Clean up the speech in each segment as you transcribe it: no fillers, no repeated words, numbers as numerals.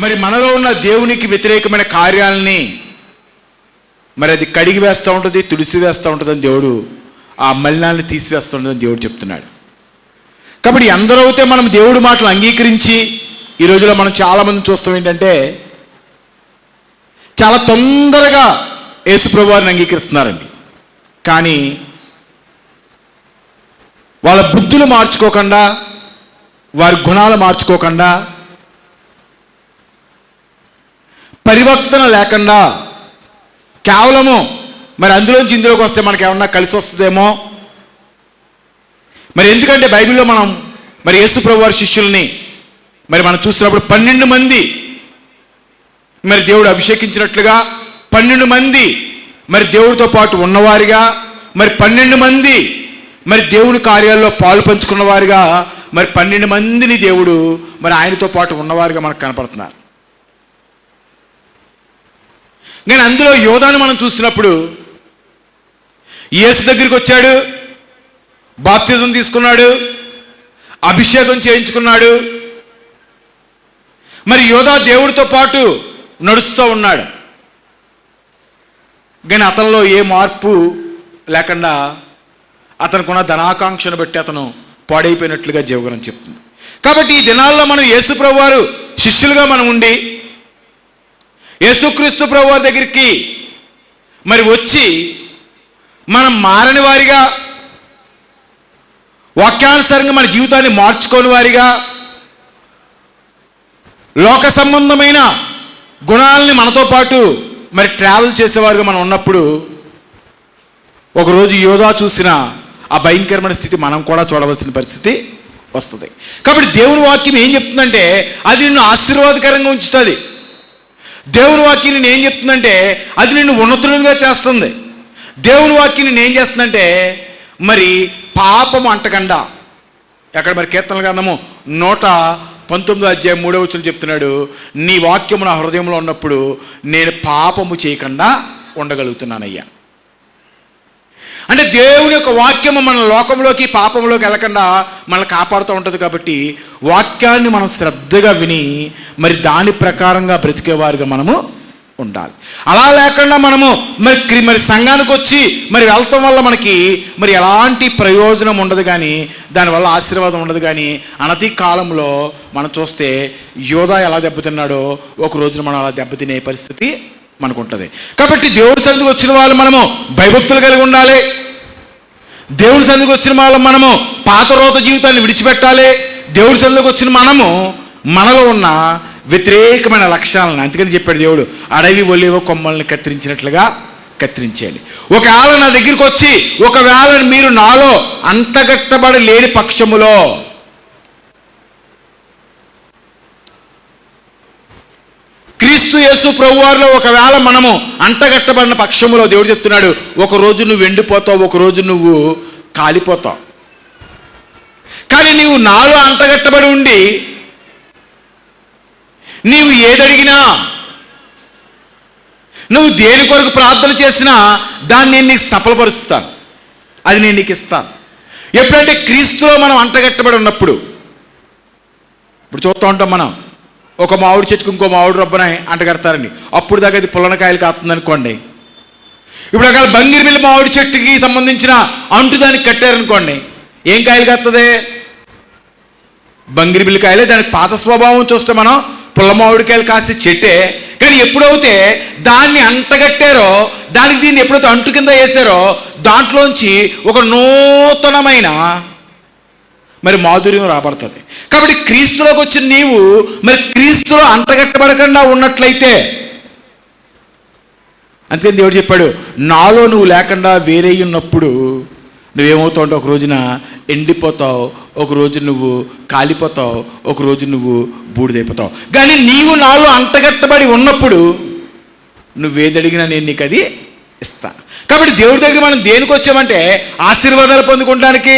మరి మనలో ఉన్న దేవునికి వ్యతిరేకమైన కార్యాలని మరి అది కడిగి వేస్తూ ఉంటుంది, తుడిసి వేస్తూ ఉంటుందని దేవుడు, ఆ మలినాన్ని తీసివేస్తూ ఉంటుందని దేవుడు చెప్తున్నాడు. కాబట్టి అందరూ అయితే మనం దేవుడి మాటలు అంగీకరించి, ఈ రోజులో మనం చాలామంది చూస్తాం ఏంటంటే చాలా తొందరగా యేసుప్రభు వారిని అంగీకరిస్తున్నారండి. కానీ వాళ్ళ బుద్ధులు మార్చుకోకుండా, వారి గుణాలు మార్చుకోకుండా, పరివర్తన లేకుండా కేవలము మరి అందులోంచి ఇందులోకి వస్తే మనకి ఏమన్నా కలిసి వస్తుందేమో. మరి ఎందుకంటే బైబిల్లో మనం మరి యేసుప్రభు వారి శిష్యుల్ని మరి మనం చూస్తున్నప్పుడు 12 మంది మరి దేవుడు అభిషేకించినట్లుగా, 12 మంది మరి దేవుడితో పాటు ఉన్నవారిగా, మరి 12 మంది మరి దేవుని కార్యాల్లో పాలు పంచుకున్న వారిగా, మరి 12 మందిని దేవుడు మరి ఆయనతో పాటు ఉన్నవారిగా మనకు కనపడుతున్నారు. నేను అందులో యోధాను మనం చూస్తున్నప్పుడు యేసు దగ్గరికి వచ్చాడు, బాప్తిజం తీసుకున్నాడు, అభిషేకం చేయించుకున్నాడు. మరి యోధా దేవుడితో పాటు నడుస్తూ ఉన్నాడు. కానీ అతనిలో ఏ మార్పు లేకుండా అతనుకున్న ధనాకాంక్షను బట్టి అతను పాడైపోయినట్లుగా జీవగ్రంథం చెప్తుంది. కాబట్టి ఈ దినాల్లో మనం యేసుప్రభు వారు శిష్యులుగా మనం ఉండి యేసుక్రీస్తు ప్రభు వారి దగ్గరికి మరి వచ్చి మనం మారని వారిగా, వాక్యానుసారంగా మన జీవితాన్ని మార్చుకోని వారిగా, లోక సంబంధమైన గుణాలని మనతో పాటు మరి ట్రావెల్ చేసేవారుగా మనం ఉన్నప్పుడు ఒకరోజు యోధా చూసిన ఆ భయంకరమైన స్థితి మనం కూడా చూడవలసిన పరిస్థితి వస్తుంది. కాబట్టి దేవుని వాక్యం ఏం చెప్తుందంటే అది నిన్ను ఆశీర్వాదకరంగా ఉంచుతుంది. దేవుని వాక్యం నేను ఏం చెప్తుందంటే అది నిన్ను ఉన్నతులుగా చేస్తుంది. దేవుని వాక్యం నేను ఏం చేస్తుందంటే మరి పాపము అంటకుండా, ఎక్కడ మరి కీర్తనల గ్రంథము 119:3 చెప్తున్నాడు, నీ వాక్యము నా హృదయంలో ఉన్నప్పుడు నేను పాపము చేయకుండా ఉండగలుగుతున్నానయ్యా. అంటే దేవుని యొక్క వాక్యము మన లోకంలోకి, పాపంలోకి వెళ్ళకుండా మనల్ని కాపాడుతూ ఉంటుంది. కాబట్టి వాక్యాన్ని మనం శ్రద్ధగా విని మరి దాని ప్రకారంగా బ్రతికేవారుగా మనము ఉండాలి. అలా లేకుండా మనము మరి సంఘానికి వచ్చి మరి వెళ్ళటం వల్ల మనకి మరి ఎలాంటి ప్రయోజనం ఉండదు, కానీ దానివల్ల ఆశీర్వాదం ఉండదు. కానీ అనతి కాలంలో మనం చూస్తే యోధా ఎలా దెబ్బతిన్నాడో ఒక రోజున మనం అలా దెబ్బతినే పరిస్థితి మనకు ఉంటుంది. కాబట్టి దేవుడి సన్నిధికి వచ్చిన వాళ్ళు మనము భయభక్తులు కలిగి ఉండాలి. దేవుడి సన్నిధికి వచ్చిన వాళ్ళు మనము పాత రోత జీవితాన్ని విడిచిపెట్టాలి. దేవుడి సన్నిధికి వచ్చిన మనము మనలో ఉన్న వ్యతిరేకమైన లక్షణాలను, అందుకని చెప్పాడు దేవుడు, అడవి ఒలివ కొమ్మల్ని కత్తిరించినట్లుగా కత్తిరించేయాలి. ఒకవేళ నా దగ్గరికి వచ్చి ఒకవేళ మీరు నాలో అంతగట్టబడి లేని పక్షములో, క్రీస్తు యేసు ప్రభువారిలో ఒకవేళ మనము అంటగట్టబడిన పక్షములో దేవుడు చెప్తున్నాడు, ఒకరోజు నువ్వు ఎండిపోతావు, ఒకరోజు నువ్వు కాలిపోతావు. కానీ నీవు నాలో అంటగట్టబడి ఉండి నీవు ఏదడిగినా, నువ్వు దేని కొరకు ప్రార్థన చేసినా దాన్ని నేను నీకు సఫలపరుస్తాను, అది నేను నీకు ఇస్తాను. ఎప్పుడంటే క్రీస్తులో మనం అంటగట్టబడి ఉన్నప్పుడు. ఇప్పుడు చూస్తూ ఉంటాం మనం, ఒక మామిడి చెట్టుకు ఇంకో మామిడి రబ్బన అంటగడతారండి, అప్పుడు దాకా అది పుల్లనకాయలు కాస్తుంది అనుకోండి. ఇప్పుడు అక్కడ బంగిరిమిల్లి మామిడి చెట్టుకి సంబంధించిన అంటు దానికి కట్టారనుకోండి, ఏం కాయలు కాస్తుంది? బంగిరిమిల్లి కాయలే. దానికి పాత స్వభావం చూస్తే మనం పుల్ల మామిడికాయలు కాసే చెట్టే. కానీ ఎప్పుడైతే దాన్ని అంటగట్టారో, దానికి దీన్ని ఎప్పుడైతే అంటు కింద వేసారో దాంట్లోంచి ఒక నూతనమైన మరి మాధుర్యం రాబడుతుంది. కాబట్టి క్రీస్తులోకి వచ్చిన నీవు మరి క్రీస్తులో అంటగట్టబడకుండా ఉన్నట్లయితే, అందుకని దేవుడు చెప్పాడు, నాలో నువ్వు లేకుండా వేరే ఉన్నప్పుడు నువ్వేమవుతావు అంటే ఒక రోజున ఎండిపోతావు, ఒక రోజు నువ్వు కాలిపోతావు, ఒక రోజు నువ్వు బూడిదైపోతావు. కానీ నీవు నాలో అంటగట్టబడి ఉన్నప్పుడు నువ్వేదడిగినా నేను నీకు అది ఇస్తాను. కాబట్టి దేవుడి దగ్గర మనం దేనికి వచ్చామంటే ఆశీర్వాదాలు పొందుకోవడానికి.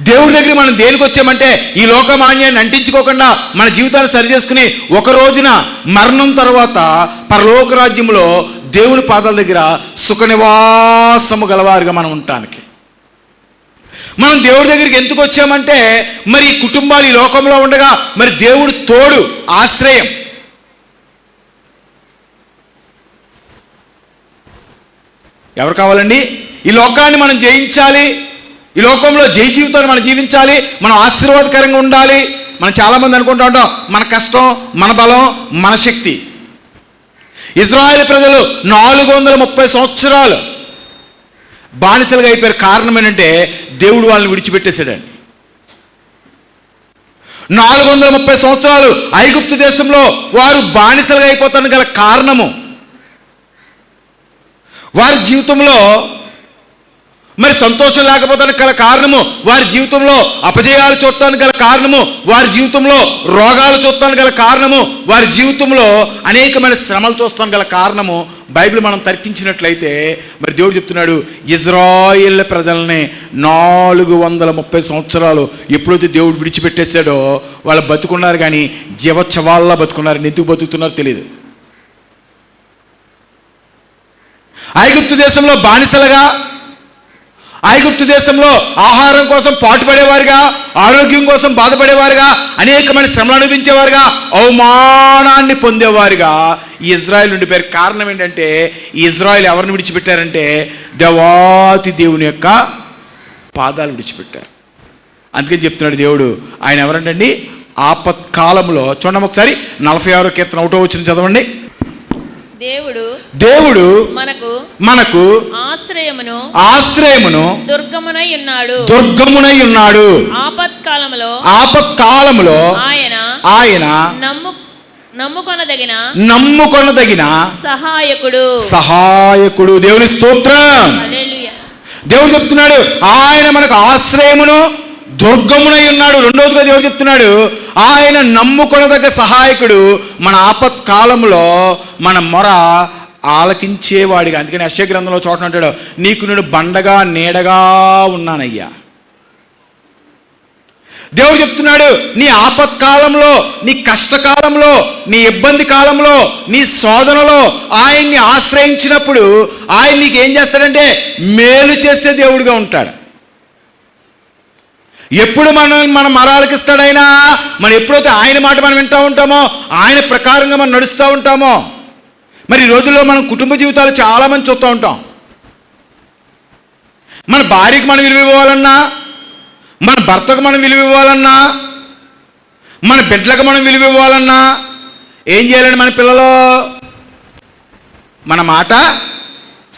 దేవుడి దగ్గర మనం దేనికి వచ్చామంటే ఈ లోకమాన్యాన్ని అంటించుకోకుండా మన జీవితాన్ని సరి చేసుకుని ఒక రోజున మరణం తర్వాత పరలోక రాజ్యంలో దేవుని పాదాల దగ్గర సుఖ నివాసము గలవారుగా మనం ఉండటానికి. మనం దేవుడి దగ్గరికి ఎందుకు వచ్చామంటే మరి కుటుంబాలు ఈ లోకంలో ఉండగా మరి దేవుడు తోడు, ఆశ్రయం. ఎవరు కావాలండి? ఈ లోకాన్ని మనం జయించాలి, ఈ లోకంలో జయ జీవితాన్ని మనం జీవించాలి, మనం ఆశీర్వాదకరంగా ఉండాలి. మనం చాలామంది అనుకుంటూ ఉంటాం మన కష్టం, మన బలం, మన శక్తి. ఇజ్రాయేల్ ప్రజలు 430 సంవత్సరాలు బానిసలుగా అయిపోయారు. కారణం ఏంటంటే దేవుడు వాళ్ళని విడిచిపెట్టేశాడండి. 430 సంవత్సరాలు ఐగుప్తు దేశంలో వారు బానిసలుగా అయిపోతానికి గల కారణము, వారి జీవితంలో మరి సంతోషం లేకపోతానికి గల కారణము, వారి జీవితంలో అపజయాలు చూడటానికి గల కారణము, వారి జీవితంలో రోగాలు చూడటానికి గల కారణము, వారి జీవితంలో అనేకమైన శ్రమలు చూస్తానికి గల కారణము బైబిల్ మనం తర్కించినట్లయితే మరి దేవుడు చెప్తున్నాడు, ఇజ్రాయేల్ ప్రజల్ని 430 సంవత్సరాలు ఎప్పుడైతే దేవుడు విడిచిపెట్టేశాడో వాళ్ళు బతుకున్నారు, కానీ జీవచ్చవాళ్ళ బతుకున్నారు. ఎందుకు బతుకుతున్నారో తెలియదు. ఐగుప్తు దేశంలో బానిసలుగా, ఐగుప్తు దేశంలో ఆహారం కోసం పాటుపడేవారుగా, ఆరోగ్యం కోసం బాధపడేవారుగా, అనేకమైన శ్రమలు అనుభవించేవారుగా, అవమానాన్ని పొందేవారుగా ఈ ఇజ్రాయెల్ ఉండిపోయారు. కారణం ఏంటంటే ఈ ఇజ్రాయెల్ ఎవరిని విడిచిపెట్టారంటే దేవాతి దేవుని యొక్క పాదాలు విడిచిపెట్టారు. అందుకని చెప్తున్నాడు దేవుడు, ఆయన ఎవరంటండి? ఆపత్కాలంలో. చూడండి ఒకసారి 46వ కీర్తన 1వ వచనం చదవండి. దేవుడు మనకు ఆశ్రయమును దుర్గమునై ఉన్నాడు. ఆపత్కాలములో ఆయన నమ్ముకొనదగిన సహాయకుడు. దేవుని స్తోత్రం. దేవుడు చెప్తున్నాడు ఆయన మనకు ఆశ్రయమును దుర్గమునై ఉన్నాడు. రెండవదిగా దేవుడు చెప్తున్నాడు ఆయన నమ్ముకొనదగ్గ సహాయకుడు, మన ఆపత్కాలంలో మన మొర ఆలకించేవాడిగా. అందుకని యెషయా గ్రంథంలో చోట అంటాడు, నీకు నేను బండగా నీడగా ఉన్నానయ్యా. దేవుడు చెప్తున్నాడు నీ ఆపత్కాలంలో, నీ కష్టకాలంలో, నీ ఇబ్బంది కాలంలో, నీ శోధనలో ఆయన్ని ఆశ్రయించినప్పుడు ఆయన నీకు ఏం చేస్తాడంటే మేలు చేసే దేవుడిగా ఉంటాడు. ఎప్పుడు మనం మరాలకిస్తాడైనా, మనం ఎప్పుడైతే ఆయన మాట మనం వింటూ ఉంటామో, ఆయన ప్రకారంగా మనం నడుస్తూ ఉంటామో. మరి ఈ రోజుల్లో మనం కుటుంబ జీవితాలు చాలామంది చూస్తూ ఉంటాం. మన భార్యకు మనం విలువ ఇవ్వాలన్నా, మన భర్తకు మనం విలువ ఇవ్వాలన్నా, మన బిడ్డలకు మనం విలువ ఇవ్వాలన్నా ఏం చేయాలండి? మన పిల్లలు మన మాట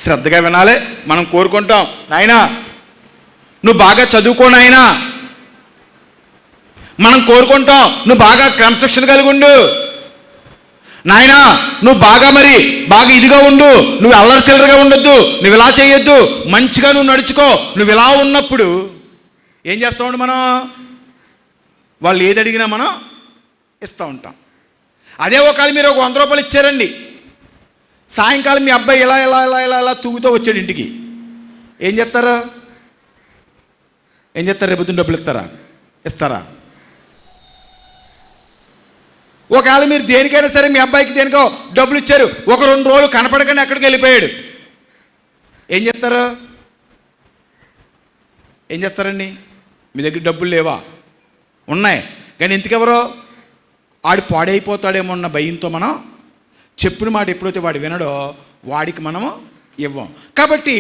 శ్రద్ధగా వినాలి. మనం కోరుకుంటాం, నాయనా నువ్వు బాగా చదువుకో నాయనా. మనం కోరుకుంటాం, నువ్వు బాగా క్రమశిక్షణ కలిగి ఉండు నాయనా, నువ్వు బాగా ఇదిగా ఉండు, నువ్వు అల్లరి చిల్లరగా ఉండొద్దు, నువ్వు ఇలా చేయొద్దు, మంచిగా నువ్వు నడుచుకో. నువ్వు ఇలా ఉన్నప్పుడు ఏం చేస్తామండి? మనం వాళ్ళు ఏది అడిగినా మనం ఇస్తూ ఉంటాం. అదే ఒకవేళ మీరు ఒక 100 రూపాయలు ఇచ్చారండి, సాయంకాలం మీ అబ్బాయి ఇలా ఇలా ఇలా ఇలా ఇలా తూగుతూ వచ్చాడు ఇంటికి, ఏం చేస్తారు? రేపు డబ్బులు ఇస్తారా? ఒకవేళ మీరు దేనికైనా సరే మీ అబ్బాయికి దేనికో డబ్బులు ఇచ్చారు, ఒక 2 రోజులు కనపడగానే ఎక్కడికి వెళ్ళిపోయాడు, ఏం చేస్తారండి? మీ దగ్గర డబ్బులు లేవా? ఉన్నాయి, కానీ ఎందుకెవరో ఆడు పాడైపోతాడేమో అన్న భయంతో మనం చెప్పిన మాట ఎప్పుడైతే వాడు వినడో వాడికి మనము ఇవ్వం. కాబట్టి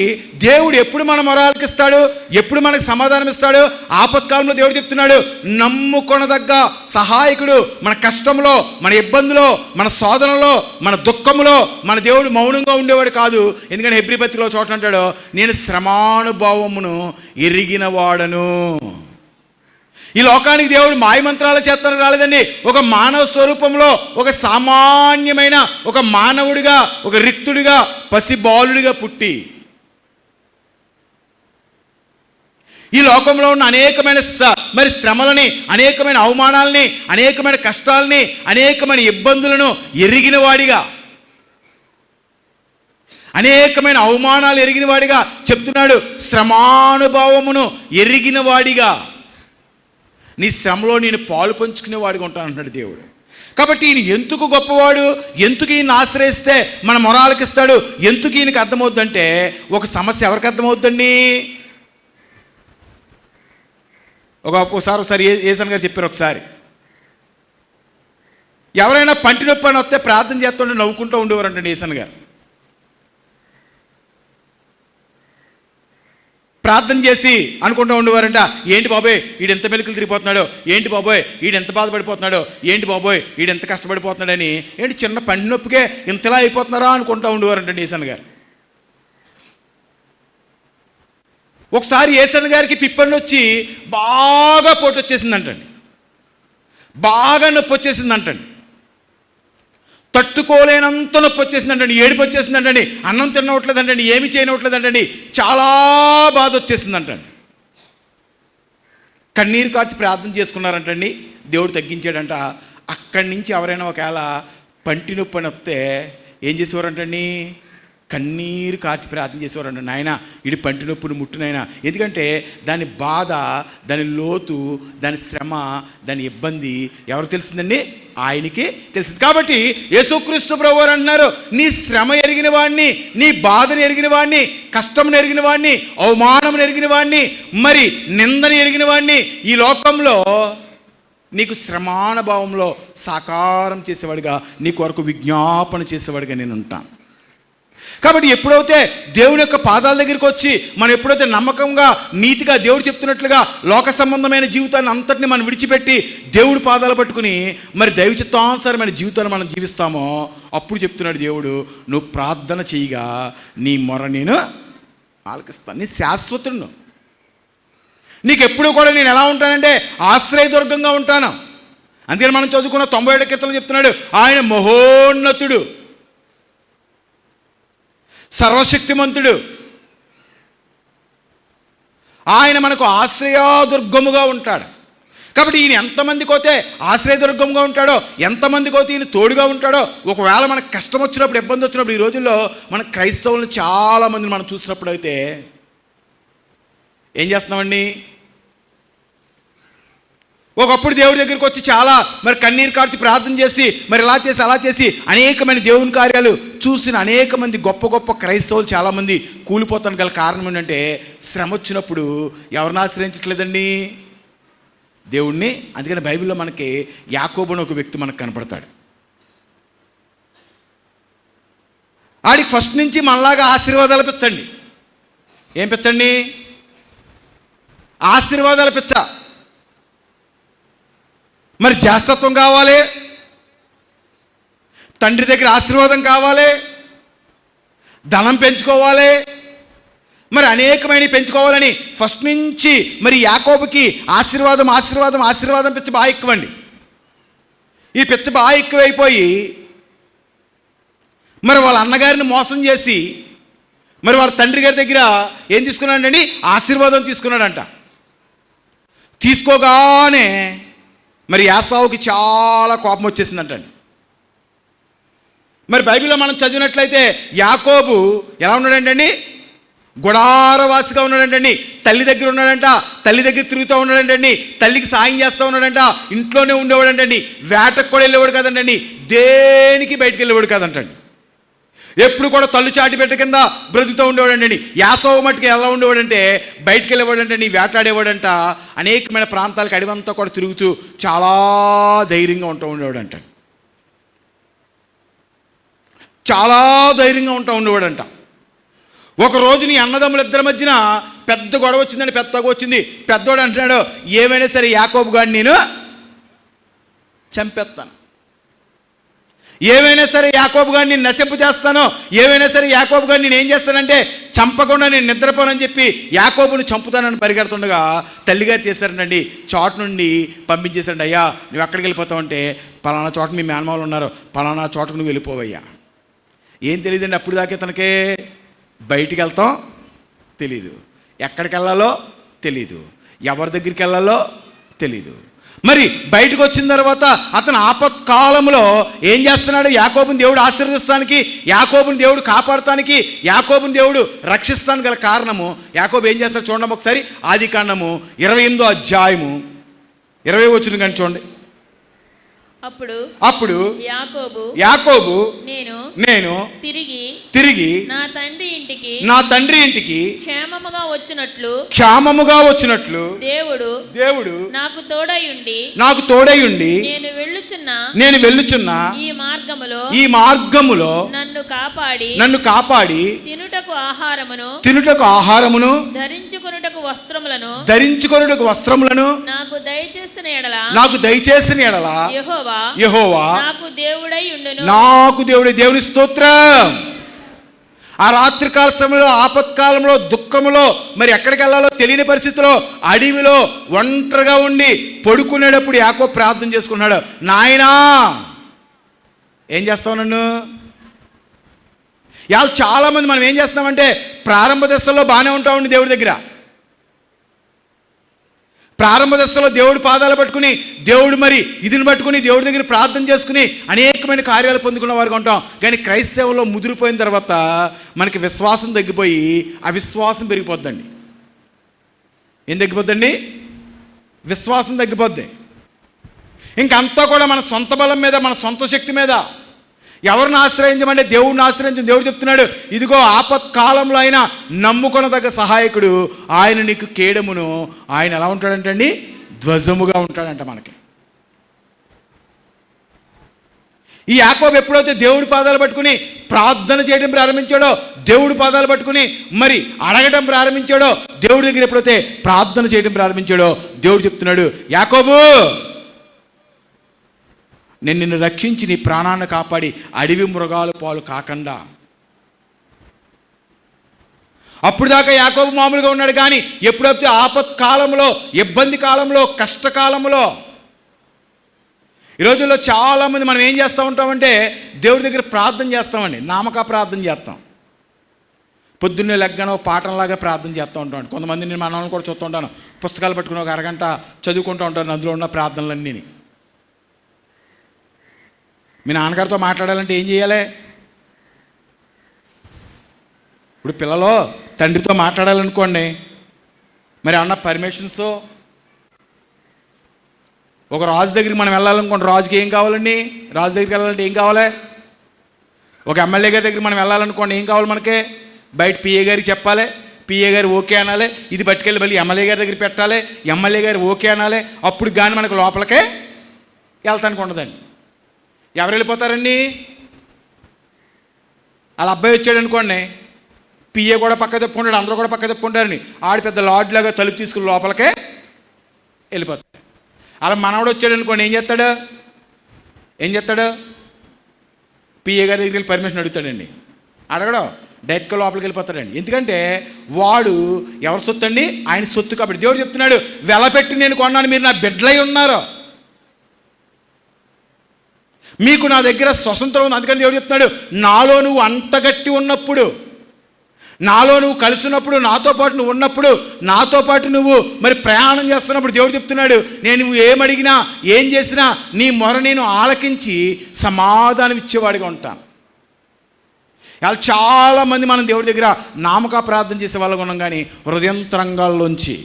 దేవుడు ఎప్పుడు మన మొరాలకిస్తాడు, ఎప్పుడు మనకు సమాధానం ఇస్తాడు? ఆపత్కాలంలో దేవుడు చెప్తున్నాడు నమ్ముకొనదగ్గ సహాయకుడు. మన కష్టంలో, మన ఇబ్బందులో, మన శోధనలో, మన దుఃఖంలో మన దేవుడు మౌనంగా ఉండేవాడు కాదు. ఎందుకంటే హెబ్రీ పత్రికలో చోట అంటాడు, నేను శ్రమానుభవమును ఎరిగిన వాడను. ఈ లోకానికి దేవుడు మాయమంత్రాల చేతను రాలేదండి. ఒక మానవ స్వరూపంలో, ఒక సామాన్యమైన ఒక మానవుడిగా, ఒక రిక్తుడిగా, పసిబాలుడిగా పుట్టి ఈ లోకంలో ఉన్న అనేకమైన మరి శ్రమలని, అనేకమైన అవమానాలని, అనేకమైన కష్టాలని, అనేకమైన ఇబ్బందులను ఎరిగిన వాడిగా, అనేకమైన అవమానాలు ఎరిగిన వాడిగా చెప్తున్నాడు. శ్రమానుభవమును ఎరిగిన వాడిగా, నీ శ్రమలో నేను పాలు పంచుకునేవాడిగా ఉంటాను అంటున్నాడు దేవుడు. కాబట్టి ఈయన ఎందుకు గొప్పవాడు, ఎందుకు ఈయన ఆశ్రయిస్తే మన మొరాలకిస్తాడు, ఎందుకు ఈయనకి అర్థమవుద్దంటే ఒక సమస్య ఎవరికి అర్థమవుద్దండి? ఒకసారి ఏసన్ గారు చెప్పారు, ఒకసారి ఎవరైనా పంటి నొప్పి అని వస్తే ప్రార్థన చేస్తుంటే నవ్వుకుంటూ ఉండేవారంటండి ఏసన్ గారు. ప్రార్థన చేసి అనుకుంటూ ఉండేవారంట, ఏంటి బాబోయ్ వీడు ఎంత మెలికలు తిరిగిపోతున్నాడో, ఏంటి బాబోయ్ వీడు ఎంత బాధపడిపోతున్నాడో, ఏంటి బాబోయ్ వీడు ఎంత కష్టపడిపోతున్నాడని, ఏంటి చిన్న పంటి నొప్పికే ఇంతలా అయిపోతున్నారా అనుకుంటూ ఉండేవారంటండి ఏసన్ గారు. ఒకసారి ఏసన్ గారికి పిప్పండి వచ్చి బాగా పోటు వచ్చేసిందంటండి, బాగా నొప్పి వచ్చేసిందంటండి, తట్టుకోలేనంత నొప్పి వచ్చేసిందంటండి, ఏడుపు వచ్చేసిందంటండి, అన్నం తినవట్లేదంటండి, ఏమి చేయనవట్లేదంటండి, చాలా బాధ వచ్చేసిందంటండి. కన్నీరు కార్చి ప్రార్థన చేసుకున్నారంటండి, దేవుడు తగ్గించాడంట. అక్కడి నుంచి ఎవరైనా ఒకవేళ పంటి నొప్పి అని వస్తే ఏం చేసేవారంటండి, కన్నీరు కార్చి ప్రార్థన చేసేవారంట, నాయన ఇది పంటి నొప్పిని ముట్టునైనా. ఎందుకంటే దాని బాధ, దాని లోతు, దాని శ్రమ, దాని ఇబ్బంది ఎవరికి తెలిసిందండి, ఆయనకి తెలిసింది. కాబట్టి యేసుక్రీస్తు ప్రభువారు అంటున్నారు, నీ శ్రమ ఎరిగిన వాడిని, నీ బాధను ఎరిగిన వాడిని, కష్టమును ఎరిగిన వాడిని, అవమానమును ఎరిగిన వాడిని, మరి నిందని ఎరిగిన వాడిని, ఈ లోకంలో నీకు శ్రమానుభావంలో సాకారం చేసేవాడిగా, నీ కొరకు విజ్ఞాపన చేసేవాడిగా నేను ఉంటాను. కాబట్టి ఎప్పుడైతే దేవుని యొక్క పాదాల దగ్గరికి వచ్చి మనం ఎప్పుడైతే నమ్మకంగా, నీతిగా దేవుడు చెప్తున్నట్లుగా లోక సంబంధమైన జీవితాన్ని అంతటిని మనం విడిచిపెట్టి దేవుడి పాదాలు పట్టుకుని మరి దైవ చిత్తానుసారమైన జీవితాన్ని మనం జీవిస్తామో, అప్పుడు చెప్తున్నాడు దేవుడు, నువ్వు ప్రార్థన చేయగా నీ మొర నేను ఆలకిస్తాను. నీ శాశ్వతుడు, నీకు ఎప్పుడు కూడా నేను ఎలా ఉంటానంటే ఆశ్రయదుర్గంగా ఉంటాను. అందుకని మనం చదువుకున్న 97 కీర్తనలు చెప్తున్నాడు, ఆయన మహోన్నతుడు, సర్వశక్తిమంతుడు, ఆయన మనకు ఆశ్రయదుర్గముగా ఉంటాడు. కాబట్టి ఈయన ఎంతమందికి అయితే ఆశ్రయదుర్గంగా ఉంటాడో, ఎంతమందికి అయితే ఈయన తోడుగా ఉంటాడో, ఒకవేళ మనకు కష్టం వచ్చినప్పుడు, ఇబ్బంది వచ్చినప్పుడు, ఈ రోజుల్లో మన క్రైస్తవులను చాలామందిని మనం చూసినప్పుడు అయితే ఏం చేస్తున్నామండి, ఒకప్పుడు దేవుడి దగ్గరికి వచ్చి చాలా మరి కన్నీరు కార్చి ప్రార్థన చేసి మరి ఇలా చేసి అలా చేసి అనేకమైన దేవుని కార్యాలు చూసిన అనేక మంది గొప్ప గొప్ప క్రైస్తవులు చాలామంది కూలిపోతానికి గల కారణం ఏంటంటే శ్రమ వచ్చినప్పుడు ఎవరిని ఆశ్రయించట్లేదండి, దేవుణ్ణి. అందుకని బైబిల్లో మనకి యాకోబు అని ఒక వ్యక్తి మనకు కనపడతాడు. ఆడికి ఫస్ట్ నుంచి మనలాగా ఆశీర్వాదాలు పిచ్చండి. ఏం పిచ్చండి, ఆశీర్వాదాలు పిచ్చ. మరి జ్యేష్ఠత్వం కావాలి, తండ్రి దగ్గర ఆశీర్వాదం కావాలి, ధనం పెంచుకోవాలి, మరి అనేకమైన పెంచుకోవాలని ఫస్ట్ నుంచి మరి యాకోబుకి ఆశీర్వాదం ఆశీర్వాదం ఆశీర్వాదం పిచ్చ బాగా ఎక్కువండి. ఈ పిచ్చ బాగా ఎక్కువైపోయి మరి వాళ్ళ అన్నగారిని మోసం చేసి మరి వాళ్ళ తండ్రి గారి దగ్గర ఏం తీసుకున్నాడండి, ఆశీర్వాదం తీసుకున్నాడంట. తీసుకోగానే మరి యాసావుకి చాలా కోపం వచ్చేసిందంటండి. మరి బైబిల్లో మనం చదివినట్లయితే యాకోబు ఎలా ఉన్నాడంటండి, గుడారవాసిగా ఉన్నాడంటండి, తల్లి దగ్గర ఉన్నాడంట, తల్లి దగ్గర తిరుగుతూ ఉన్నాడంటండి, తల్లికి సాయం చేస్తూ ఉన్నాడంట, ఇంట్లోనే ఉండేవాడంటండి, వేటకు కూడా వెళ్ళేవాడు కాదంటండి, దేనికి బయటకు వెళ్ళేవాడు కాదంటండి, ఎప్పుడు కూడా తల్లు చాటి పెట్ట కింద బ్రతుకుతూ ఉండేవాడండి. యాసోవు మట్టుకు ఎలా ఉండేవాడంటే బయటికి వెళ్ళేవాడంటండి, వేటాడేవాడంట, అనేకమైన ప్రాంతాలకు అడివంతా కూడా తిరుగుతూ చాలా ధైర్యంగా ఉంటూ ఉండేవాడంట, చాలా ధైర్యంగా ఉంటూ ఉండేవాడంట. ఒకరోజు నీ అన్నదమ్ములిద్దరి మధ్యన పెద్ద గొడవ వచ్చిందని, పెద్దగా వచ్చింది. పెద్దోడు అంటున్నాడు, ఏమైనా సరే యాకోబు గారిని నేను చంపేస్తాను, ఏమైనా సరే యాకోబు గారిని నేను నశింపు చేస్తాను, ఏమైనా సరే యాకోబు గారిని నేను ఏం చేస్తానంటే చంపకుండా నేను నిద్రపోనని చెప్పి యాకోబుని చంపుతానని పరిగెడుతుండగా తల్లిగారు చేశారండి, చోట నుండి పంపించేశారండి. అయ్యా నువ్వు ఎక్కడికి వెళ్ళిపోతావు అంటే, పలానా చోట మీ మేనమావులు ఉన్నారు, పలానా చోటకు నువ్వు వెళ్ళిపోవయ్యా. ఏం తెలియదండి అప్పుడు దాకా తనకే, బయటికి వెళ్తాం తెలీదు, ఎక్కడికి వెళ్ళాలో తెలీదు, ఎవరి దగ్గరికి వెళ్ళాలో తెలీదు. మరి బయటకు వచ్చిన తర్వాత అతను ఆపత్కాలంలో ఏం చేస్తున్నాడు, యాకోబుని దేవుడు ఆశీర్వదిస్తానికి, యాకోబుని దేవుడు కాపాడటానికి, యాకోబుని దేవుడు రక్షిస్తానికి గల కారణము యాకోబు ఏం చేస్తాడు చూడండి ఒకసారి. ఆదికాండము 28వ అధ్యాయము 20వ వచనం కానీ చూడండి. అప్పుడు యాకోబు నేను తిరిగి నా తండ్రి ఇంటికి క్షేమముగా వచ్చినట్లు దేవుడు నాకు తోడయుండి నేను వెళ్ళుచున్న ఈ మార్గములో నన్ను కాపాడి తినుటకు ఆహారమును ధరించుకొనుటకు వస్త్రములను నాకు దయచేసిన ఎడల యెహోవా నాకు దేవుని స్తోత్రం. ఆ రాత్రికాల సమయంలో, ఆపత్కాలంలో, దుఃఖంలో, మరి ఎక్కడికి వెళ్ళాలో తెలియని పరిస్థితిలో, అడవిలో ఒంటరిగా ఉండి పడుకునేటప్పుడు యాకోబు ప్రార్థన చేసుకున్నాడు, నాయనా ఏం చేస్తావు నన్ను? చాలామంది మనం ఏం చేస్తామంటే ప్రారంభ దశలో బాగానే ఉంటామండి దేవుడి దగ్గర. ప్రారంభ దశలో దేవుడి పాదాలు పట్టుకుని, దేవుడు మరి ఇదిని పట్టుకుని దేవుడి దగ్గర ప్రార్థన చేసుకుని అనేకమైన కార్యాలు పొందుకున్న వారికి ఉంటాం. కానీ క్రైస్తవంలో ముదిరిపోయిన తర్వాత మనకి విశ్వాసం తగ్గిపోయి అవిశ్వాసం పెరిగిపోద్దండి. ఏం తగ్గిపోద్దండి? విశ్వాసం తగ్గిపోద్ది. ఇంకంతా కూడా మన సొంత బలం మీద, మన సొంత శక్తి మీద. ఎవరిని ఆశ్రయించమంటే దేవుడిని ఆశ్రయించండి. దేవుడు చెప్తున్నాడు, ఇదిగో ఆపత్కాలంలో ఆయన నమ్ముకొనదగ్గ సహాయకుడు, ఆయన నీకు కేడమును. ఆయన ఎలా ఉంటాడంటండి? ధ్వజముగా ఉంటాడంట మనకి. ఈ యాకోబు ఎప్పుడైతే దేవుడి పాదాలు పట్టుకుని ప్రార్థన చేయడం ప్రారంభించాడో, దేవుడి పాదాలు పట్టుకుని మరి అడగడం ప్రారంభించాడో, దేవుడి దగ్గర ఎప్పుడైతే ప్రార్థన చేయడం ప్రారంభించాడో, దేవుడు చెప్తున్నాడు, యాకోబు నేను నిన్ను రక్షించి నీ ప్రాణాన్ని కాపాడి అడవి మృగాలు పాలు కాకుండా. అప్పుడు దాకా యాకోబు మామూలుగా ఉన్నాడు. కానీ ఎప్పుడైతే ఆపత్కాలంలో, ఇబ్బంది కాలంలో, కష్టకాలంలో, ఈ రోజుల్లో చాలామంది మనం ఏం చేస్తూ ఉంటామంటే దేవుడి దగ్గర ప్రార్థన చేస్తామండి, నామకా ప్రార్థన చేస్తాం. పొద్దున్నే లెగ్గనో పాఠంలాగా ప్రార్థన చేస్తూ ఉంటాను. కొంతమంది నేను మనల్ని కూడా చూస్తూ ఉంటాను, పుస్తకాలు పట్టుకుని ఒక అరగంట చదువుకుంటూ ఉంటాను అందులో ఉన్న ప్రార్థనలన్నీ. మీ నాన్నగారితో మాట్లాడాలంటే ఏం చేయాలి? ఇప్పుడు పిల్లలు తండ్రితో మాట్లాడాలనుకోండి, మరి అన్న పర్మిషన్స్తో. ఒక రాజు దగ్గరికి మనం వెళ్ళాలనుకోండి, రాజుకి ఏం కావాలండి? రాజు దగ్గరికి వెళ్ళాలంటే ఏం కావాలి? ఒక ఎమ్మెల్యే గారి దగ్గరికి మనం వెళ్ళాలనుకోండి, ఏం కావాలి మనకి? బయట పిఏ గారికి చెప్పాలి, పిఏ గారు ఓకే అనాలి, ఇది పట్టుకెళ్ళి మళ్ళీ ఎమ్మెల్యే గారి దగ్గర పెట్టాలి, ఎమ్మెల్యే గారు ఓకే అనాలి. అప్పుడు కానీ మనకు లోపలికే వెళ్తానికి ఉండదండి. ఎవరు వెళ్ళిపోతారండి? వాళ్ళ అబ్బాయి వచ్చాడు అనుకోండి, పిఏ కూడా పక్క తప్పుకుంటాడు, అందరూ కూడా పక్క తప్పుకుంటారండి. ఆడు పెద్ద లాడ్లాగా తలుపు తీసుకుని లోపలికే వెళ్ళిపోతాడు. అలా మనవడు వచ్చాడు అనుకోండి, ఏం చేస్తాడు? పిఏ గారి దగ్గరికి వెళ్ళి పర్మిషన్ అడుగుతాడండి. అడగడం, డైరెక్ట్గా లోపలికి వెళ్ళిపోతాడండి. ఎందుకంటే వాడు ఎవరి సొత్తు అండి? ఆయన సొత్తు. కాబట్టి దేవుడు చెప్తున్నాడు, వెలపెట్టి నేను కొన్నాను, మీరు నా బిడ్డలై ఉన్నారు, మీకు నా దగ్గర స్వతంత్రం ఉంది. అందుకని దేవుడు చెప్తున్నాడు, నాలో నువ్వు అంతగట్టి ఉన్నప్పుడు, నాలో నువ్వు కలిసినప్పుడు, నాతో పాటు నువ్వు ఉన్నప్పుడు, నాతో పాటు నువ్వు మరి ప్రయాణం చేస్తున్నప్పుడు దేవుడు చెప్తున్నాడు, నేను నువ్వు ఏమడిగినా ఏం చేసినా నీ మొర నేను ఆలకించి సమాధానం ఇచ్చేవాడిగా ఉంటాను. ఇలా చాలామంది మనం దేవుడి దగ్గర నామకా ప్రార్థన చేసే వాళ్ళగా ఉన్నాం, కానీ హృదయంతరంగాల్లోంచి.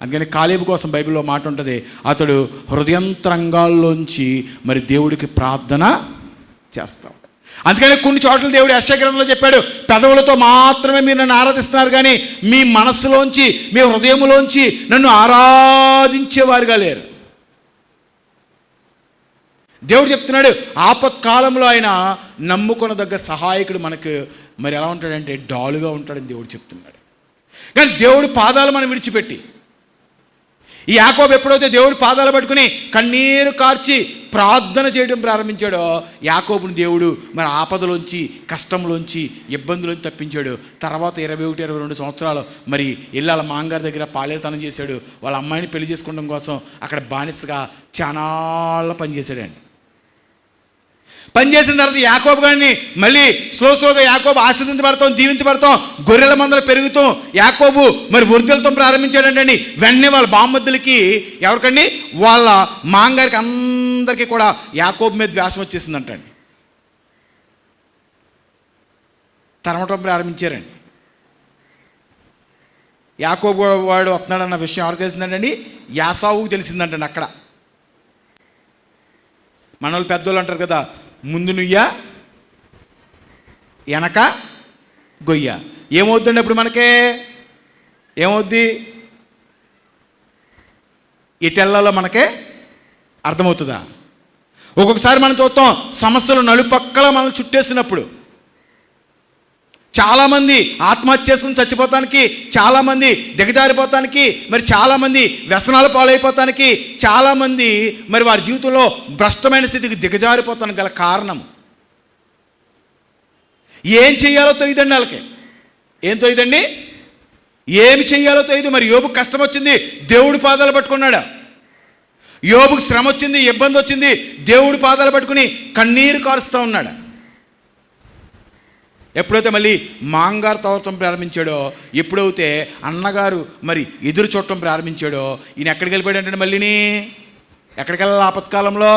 అందుకని కాలేబు కోసం బైబిల్లో మాట ఉంటుంది, అతడు హృదయంతరంగాల్లోంచి మరి దేవుడికి ప్రార్థన చేస్తాడు. అందుకని కొన్ని చోట్ల దేవుడు యెషయా గ్రంథంలో చెప్పాడు, పెదవులతో మాత్రమే మీరు నన్ను ఆరాధిస్తున్నారు, కానీ మీ మనస్సులోంచి, మీ హృదయంలోంచి నన్ను ఆరాధించేవారుగా లేరు. దేవుడు చెప్తున్నాడు, ఆపత్కాలంలో ఆయన నమ్ముకొనదగ్గ సహాయకుడు మనకు మరి ఎలా ఉంటాడంటే డాలుగా ఉంటాడని దేవుడు చెప్తున్నాడు. కానీ దేవుడి పాదాలు మనం విడిచిపెట్టి, ఈ యాకోబు ఎప్పుడైతే దేవుడి పాదాలు పట్టుకుని కన్నీరు కార్చి ప్రార్థన చేయడం ప్రారంభించాడో, యాకోబుని దేవుడు మరి ఆపదలోంచి, కష్టంలోంచి, ఇబ్బందులోంచి తప్పించాడు. తర్వాత 21-22 సంవత్సరాలు మరి వాళ్ళ మాంగారి దగ్గర పాలేతనం చేశాడు. వాళ్ళ అమ్మాయిని పెళ్లి చేసుకోవడం కోసం అక్కడ బానిసగా చాలా పనిచేశాడండి. పనిచేసిన తర్వాత యాకోబు గారిని మళ్ళీ స్లోగా యాకోబు ఆశీర్వదించబడతాం, దీవించబడతాం, గొర్రెల మందలు పెరుగుతాం. యాకోబు మరి వృద్ధులతో ప్రారంభించాడంటండి. వెంటనే వాళ్ళ బామ్మద్దులకి, ఎవరికండి? వాళ్ళ మాంగారికి అందరికీ కూడా యాకోబు మీద ద్వేషం వచ్చేసిందంటండి. తరమటం ప్రారంభించారండి. యాకోబు వాడు వస్తున్నాడన్న విషయం ఎవరికి తెలిసిందంటండి? యాసావుకు తెలిసిందంటండి. అక్కడ మన వాళ్ళు పెద్దోళ్ళు అంటారు కదా, ముందు నుయ్య వెనక గొయ్య. ఏమవుద్దండి అప్పుడు మనకే? ఏమవుద్ది? ఇటెల్లలో మనకే అర్థమవుతుందా? ఒక్కొక్కసారి మనం చూస్తాం సమస్యలు నలుపక్కల మనల్ని చుట్టేసినప్పుడు, చాలామంది ఆత్మహత్య చేసుకుని చచ్చిపోతానికి, చాలామంది దిగజారిపోతానికి, మరి చాలామంది వ్యసనాల పాలైపోతానికి, చాలామంది మరి వారి జీవితంలో భ్రష్టమైన స్థితికి దిగజారిపోతానికి గల కారణం ఏం చెయ్యాలో తొయ్యదండి వాళ్ళకి. ఏం తొయ్యదండి? ఏమి చెయ్యాలో తొయ్యదు. మరి యోబుకు కష్టం వచ్చింది, దేవుడి పాదాలు పట్టుకున్నాడు. యోబుకు శ్రమ వచ్చింది, ఇబ్బంది వచ్చింది, దేవుడి పాదాలు పట్టుకుని కన్నీరు కారుస్తూ ఉన్నాడు. ఎప్పుడైతే మళ్ళీ మాంగారు తవ్వటం ప్రారంభించాడో, ఎప్పుడైతే అన్నగారు మరి ఎదురు చూడటం ప్రారంభించాడో, ఈయన ఎక్కడికి వెళ్ళిపోయాడు అంటే మళ్ళీని ఎక్కడికి వెళ్ళాలి? ఆపత్కాలంలో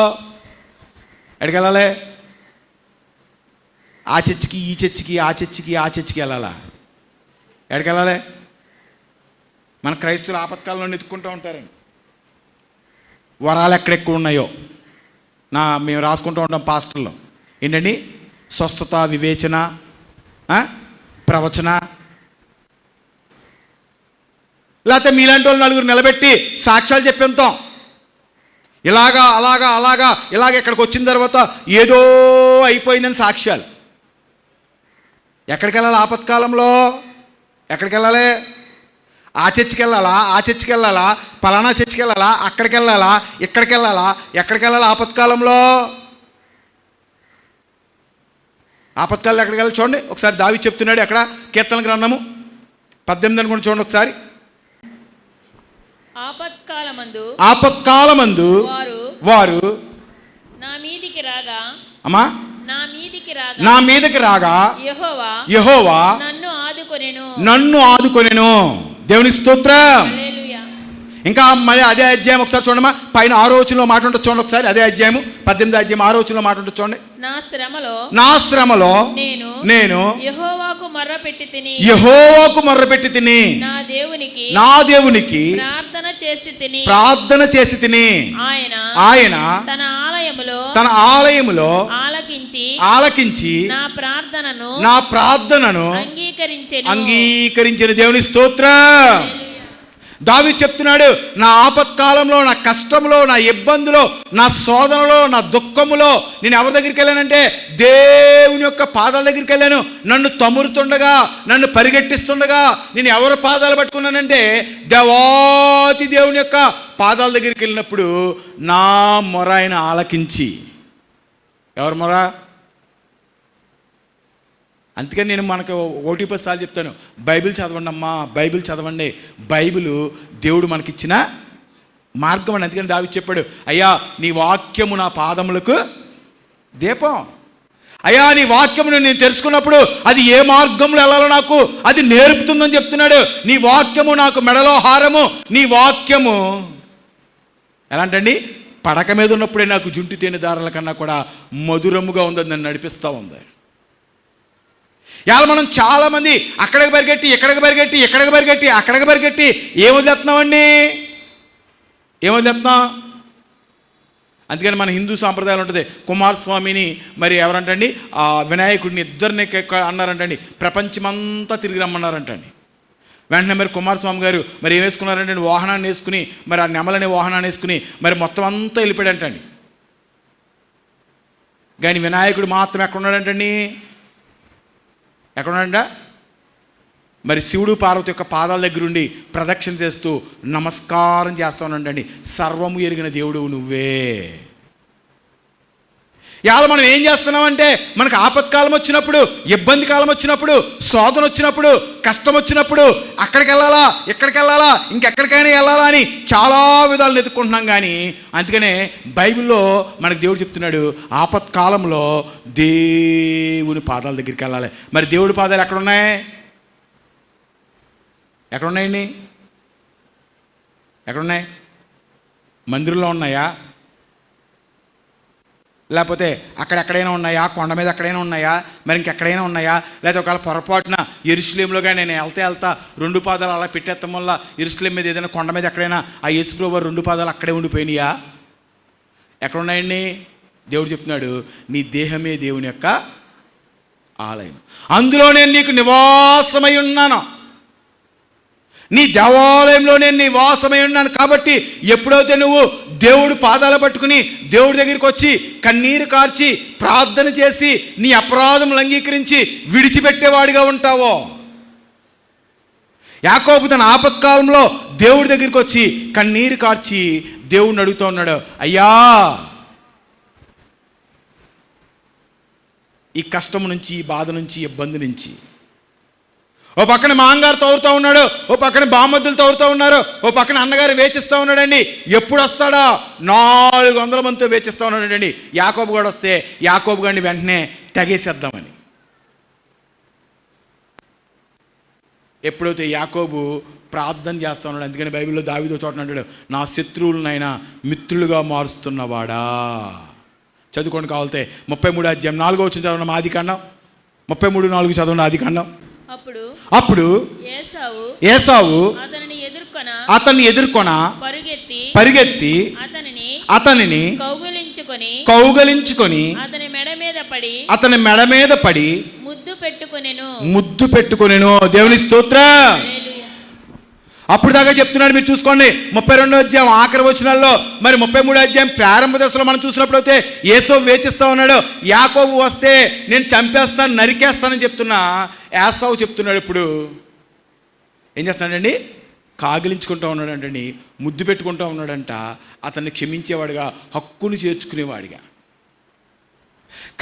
ఎక్కడికి వెళ్ళాలి? ఆ చర్చికి, ఈ చర్చికి, ఆ చర్చికి, ఆ చర్చికి వెళ్ళాలా? ఎక్కడికి వెళ్ళాలి? మన క్రైస్తవులు ఆపత్కాలంలో వెతుక్కుంటూ ఉంటారండి. వరాలు ఎక్కడెక్కువ ఉన్నాయో మేము రాసుకుంటూ ఉంటాం పాస్టర్లో. ఏంటండి? స్వస్థత, వివేచన, ప్రవచన, లేకపోతే మీలాంటి వాళ్ళు నలుగురు నిలబెట్టి సాక్ష్యాలు చెప్పేంతాం. ఇలాగా అలాగా అలాగా ఇలాగ ఇక్కడికి వచ్చిన తర్వాత ఏదో అయిపోయిందని సాక్ష్యాలు. ఎక్కడికి వెళ్ళాలి ఆపత్కాలంలో? ఎక్కడికి వెళ్ళాలి? ఆ చర్చికి వెళ్ళాలా? ఆ చర్చికి వెళ్ళాలా? పలానా చర్చికి వెళ్ళాలా? అక్కడికి వెళ్ళాలా? ఇక్కడికి వెళ్ళాలా? ఎక్కడికి వెళ్ళాలి ఆపత్కాలంలో? ఆపత్కాలంలో ఎక్కడికి వెళ్ళాలి చూడండి ఒకసారి. దావీదు చెప్తున్నాడు ఎక్కడ? కీర్తన గ్రంథము 18 అనుకోండి, చూడండి ఒకసారి. ఆపత్కాలమందు వారు నా మీదికి రాగా, అమ్మా నా మీదకి రాగా యెహోవా నన్ను ఆదుకొనెను. దేవుని స్తోత్రం. ఇంకా మరి అదే అధ్యాయం ఒకసారి చూడమ్మా, పైన 6వ వచనంలో మాట ఉంటుంది చూడండి ఒకసారి. అదే అధ్యాయము 18వ అధ్యాయం 6వ వచనంలో మాట ఉంటుంది చూడండి. నా శ్రమలో నేను యెహోవాకు మొర్రపెట్టి తిని నా దేవునికి ప్రార్థన చేసి తిని ఆయన తన ఆలయములో ఆలకించి నా ప్రార్థనను అంగీకరించిన. దేవుని స్తోత్రం. దావీదు చెప్తున్నాడు, నా ఆపత్కాలంలో, నా కష్టంలో, నా ఇబ్బందిలో, నా శోధనలో, నా దుఃఖములో నేను ఎవరి దగ్గరికి వెళ్ళానంటే దేవుని యొక్క పాదాల దగ్గరికి వెళ్ళాను. నన్ను తమురుతుండగా, నన్ను పరిగెట్టిస్తుండగా నేను ఎవరి పాదాలు పట్టుకున్నానంటే దేవాతి దేవుని యొక్క పాదాల దగ్గరికి వెళ్ళినప్పుడు నా మొర ఆయన ఆలకించి. ఎవరి మొర? అందుకని నేను మనకు 1-10 సార్లు చెప్తాను, బైబిల్ చదవండి అమ్మా, బైబిల్ చదవండి. బైబిల్ దేవుడు మనకిచ్చిన మార్గం అని. అందుకని దావీదు చెప్పాడు, అయ్యా నీ వాక్యము నా పాదములకు దీపం. అయ్యా నీ వాక్యమును నేను తెలుసుకున్నప్పుడు అది ఏ మార్గంలో వెళ్ళాలో నాకు అది నేర్పుతుందని చెప్తున్నాడు. నీ వాక్యము నాకు మెడలో హారము. నీ వాక్యము ఎలాంటండి? పడక మీద ఉన్నప్పుడే నాకు జుంటి తేనె దారాల కన్నా కూడా మధురముగా ఉందని నన్ను నడిపిస్తూ ఉంది. ఇవాళ మనం చాలామంది అక్కడికి పరిగెట్టి ఇక్కడికి పరిగెట్టి ఇక్కడికి పరిగెట్టి అక్కడికి పరిగెట్టి ఏం వదిలేస్తున్నామండి? ఏం వదిలేస్తున్నాం? అందుకని మన హిందూ సాంప్రదాయం ఉంటుంది, కుమారస్వామిని మరి ఎవరంటండి వినాయకుడిని ఇద్దరిని అన్నారంటండి, ప్రపంచమంతా తిరిగి రమ్మన్నారంటండి. వెంటనే మరి కుమారస్వామి గారు మరి ఏం వేసుకున్నారంటే వాహనాన్ని వేసుకుని, మరి ఆ నెమలనే వాహనాన్ని వేసుకుని మరి మొత్తం అంతా వెళ్ళిపోయాడంటండి. కానీ వినాయకుడు మాత్రం ఎక్కడున్నాడంటండి? ఎక్కడున్నాడంట? మరి శివుడు పార్వతి యొక్క పాదాల దగ్గరుండి ప్రదక్షిణ చేస్తూ నమస్కారం చేస్తూ ఉన్నాడండి. సర్వము ఎరిగిన దేవుడు నువ్వే. ఇవాళ మనం ఏం చేస్తున్నామంటే మనకు ఆపత్కాలం వచ్చినప్పుడు, ఇబ్బంది కాలం వచ్చినప్పుడు, శోధన వచ్చినప్పుడు, కష్టం వచ్చినప్పుడు అక్కడికి వెళ్ళాలా, ఎక్కడికి వెళ్ళాలా, ఇంకెక్కడికైనా వెళ్ళాలా అని చాలా విధాలు వెతుక్కుంటున్నాం. కానీ అందుకనే బైబిల్లో మనకు దేవుడు చెప్తున్నాడు, ఆపత్కాలంలో దేవుని పాదాల దగ్గరికి వెళ్ళాలి. మరి దేవుడి పాదాలు ఎక్కడున్నాయి? ఎక్కడున్నాయండి? ఎక్కడున్నాయి? మందిరంలో ఉన్నాయా? లేకపోతే అక్కడెక్కడైనా ఉన్నాయా? కొండ మీద ఎక్కడైనా ఉన్నాయా? మరి ఇంకెక్కడైనా ఉన్నాయా? లేకపోతే ఒకవేళ పొరపాటున యెరూషలేములోగా నేను వెళ్తా 2 పాదాలు అలా పెట్టేస్తాం వల్ల యెరూషలేం మీద ఏదైనా కొండ మీద ఎక్కడైనా ఆ యేసుప్రభువు 2 పాదాలు అక్కడే ఉండిపోయినాయా? ఎక్కడున్నాయండి? దేవుడు చెప్తున్నాడు, నీ దేహమే దేవుని యొక్క ఆలయం, అందులో నేను నీకు నివాసమై ఉన్నాను, నీ దేవాలయంలో నేను నివాసమై ఉన్నాను. కాబట్టి ఎప్పుడైతే నువ్వు దేవుడు పాదాలు పట్టుకుని దేవుడి దగ్గరికి వచ్చి కన్నీరు కార్చి ప్రార్థన చేసి నీ అపరాధములు అంగీకరించి విడిచిపెట్టేవాడిగా ఉంటావో, యాకోబు తన ఆపత్కాలంలో దేవుడి దగ్గరికి వచ్చి కన్నీరు కార్చి దేవుడిని అడుగుతూ ఉన్నాడు, అయ్యా ఈ కష్టం నుంచి, ఈ బాధ నుంచి, ఇబ్బంది నుంచి. ఓ పక్కన మాంగారు తోరుతూ ఉన్నాడు, ఓ పక్కన బామద్దులు తోరుతూ ఉన్నారు, ఓ పక్కన అన్నగారు వేచిస్తూ ఉన్నాడండి. ఎప్పుడు వస్తాడా? 400 మందితో వేచిస్తూ ఉన్నాడండి. యాకోబు గారు వస్తే యాకోబు గారిని వెంటనే తెగేసేద్దామని. ఎప్పుడైతే యాకోబు ప్రార్థన చేస్తూ ఉన్నాడు, అందుకని బైబిల్లో దావీదు చోట అంటాడు, నా శత్రువులనైనా మిత్రులుగా మారుస్తున్నవాడా. చదువుకోండి కావాలితే 33వ అధ్యాయం 4వ వచనం చదవండి. ఆదికాండం 33:4 చదవండి. ఆదికాండం. అప్పుడు ఏసావు అతన్ని ఎదుర్కొన పరిగెత్తి అతనిని కౌగలించుకొని అతని మెడ మీద పడి ముద్దు పెట్టుకొనెను. దేవుని స్తోత్రం. అప్పుడు దాకా చెప్తున్నాడు, మీరు చూసుకోండి 32వ అధ్యాయం ఆఖరి వచనాల్లో, మరి 33వ అధ్యాయం ప్రారంభ దశలో మనం చూసినప్పుడు అయితే ఏసోబు వేచిస్తూ ఉన్నాడు, యాకోబు వస్తే నేను చంపేస్తాను, నరికేస్తానని చెప్తున్నా ఏసావు చెప్తున్నాడు. ఇప్పుడు ఏం చేస్తున్నాడండి? కాగిలించుకుంటూ ఉన్నాడంటండి, ముద్దు పెట్టుకుంటూ ఉన్నాడంట, అతన్ని క్షమించేవాడిగా, హక్కును చేర్చుకునేవాడిగా.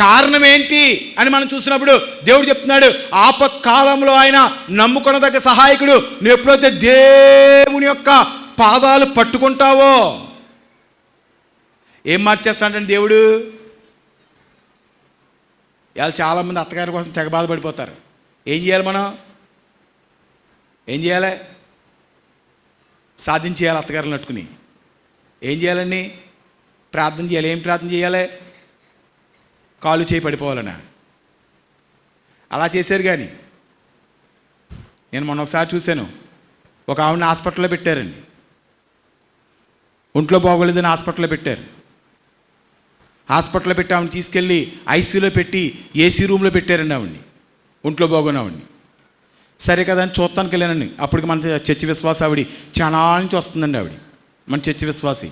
కారణం ఏంటి అని మనం చూసినప్పుడు దేవుడు చెప్తున్నాడు, ఆపత్కాలంలో ఆయన నమ్ముకొనదగ్గ సహాయకుడు. నువ్వు ఎప్పుడైతే దేవుని యొక్క పాదాలు పట్టుకుంటావో ఏం మార్చేస్తాడంటే దేవుడు. ఇవాళ చాలామంది అత్తగారి కోసం తెగ బాధపడిపోతారు. ఏం చేయాలి? మనం ఏం చేయాలి? సాధించేయాలి. అత్తగారులను నట్టుకుని ఏం చేయాలండి? ప్రార్థన చేయాలి. ఏం ప్రార్థన చేయాలి? కాలు చేయి పడిపోవాలనా? అలా చేశారు. కానీ నేను మొన్న ఒకసారి చూశాను, ఒక ఆవిడని హాస్పిటల్లో పెట్టారండి. ఒంట్లో బాగోలేదని హాస్పిటల్లో పెట్టారు. హాస్పిటల్లో పెట్టి ఆవిడని తీసుకెళ్ళి ఐసీయూలో పెట్టి ఏసీ రూమ్లో పెట్టారండి ఆవిడ్ని, ఒంట్లో బాగోని ఆవిడ్ని. సరే కదా అని చూస్తానికి వెళ్ళానండి. అప్పటికి మన చర్చి విశ్వాస ఆవిడ చాలా నుంచి వస్తుందండి. ఆవిడ మన చర్చి విశ్వాసి.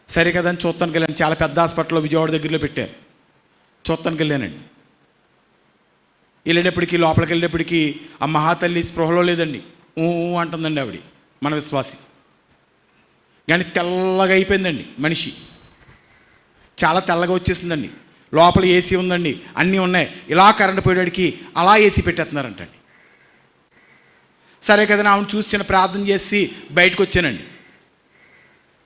సరే కదా అని చూస్తానికి వెళ్ళాను. చాలా పెద్ద హాస్పిటల్లో విజయవాడ దగ్గరలో పెట్టారు. చూస్తానికి వెళ్ళానండి. వెళ్ళేటప్పటికి లోపలికి వెళ్ళేటప్పటికి ఆ మహాతల్లి స్పృహలో లేదండి, ఊ అంటుందండి ఆవిడ, మన విశ్వాసి. కానీ తెల్లగా అయిపోయిందండి మనిషి, చాలా తెల్లగా వచ్చేసిందండి. లోపల ఏసీ ఉందండి, అన్నీ ఉన్నాయి. ఇలా కరెంటు పోయేటికి అలా ఏసీ పెట్టేస్తున్నారంటండి. సరే కదా ఆవిడ చూసి చిన్న ప్రార్థన చేసి బయటకు వచ్చానండి.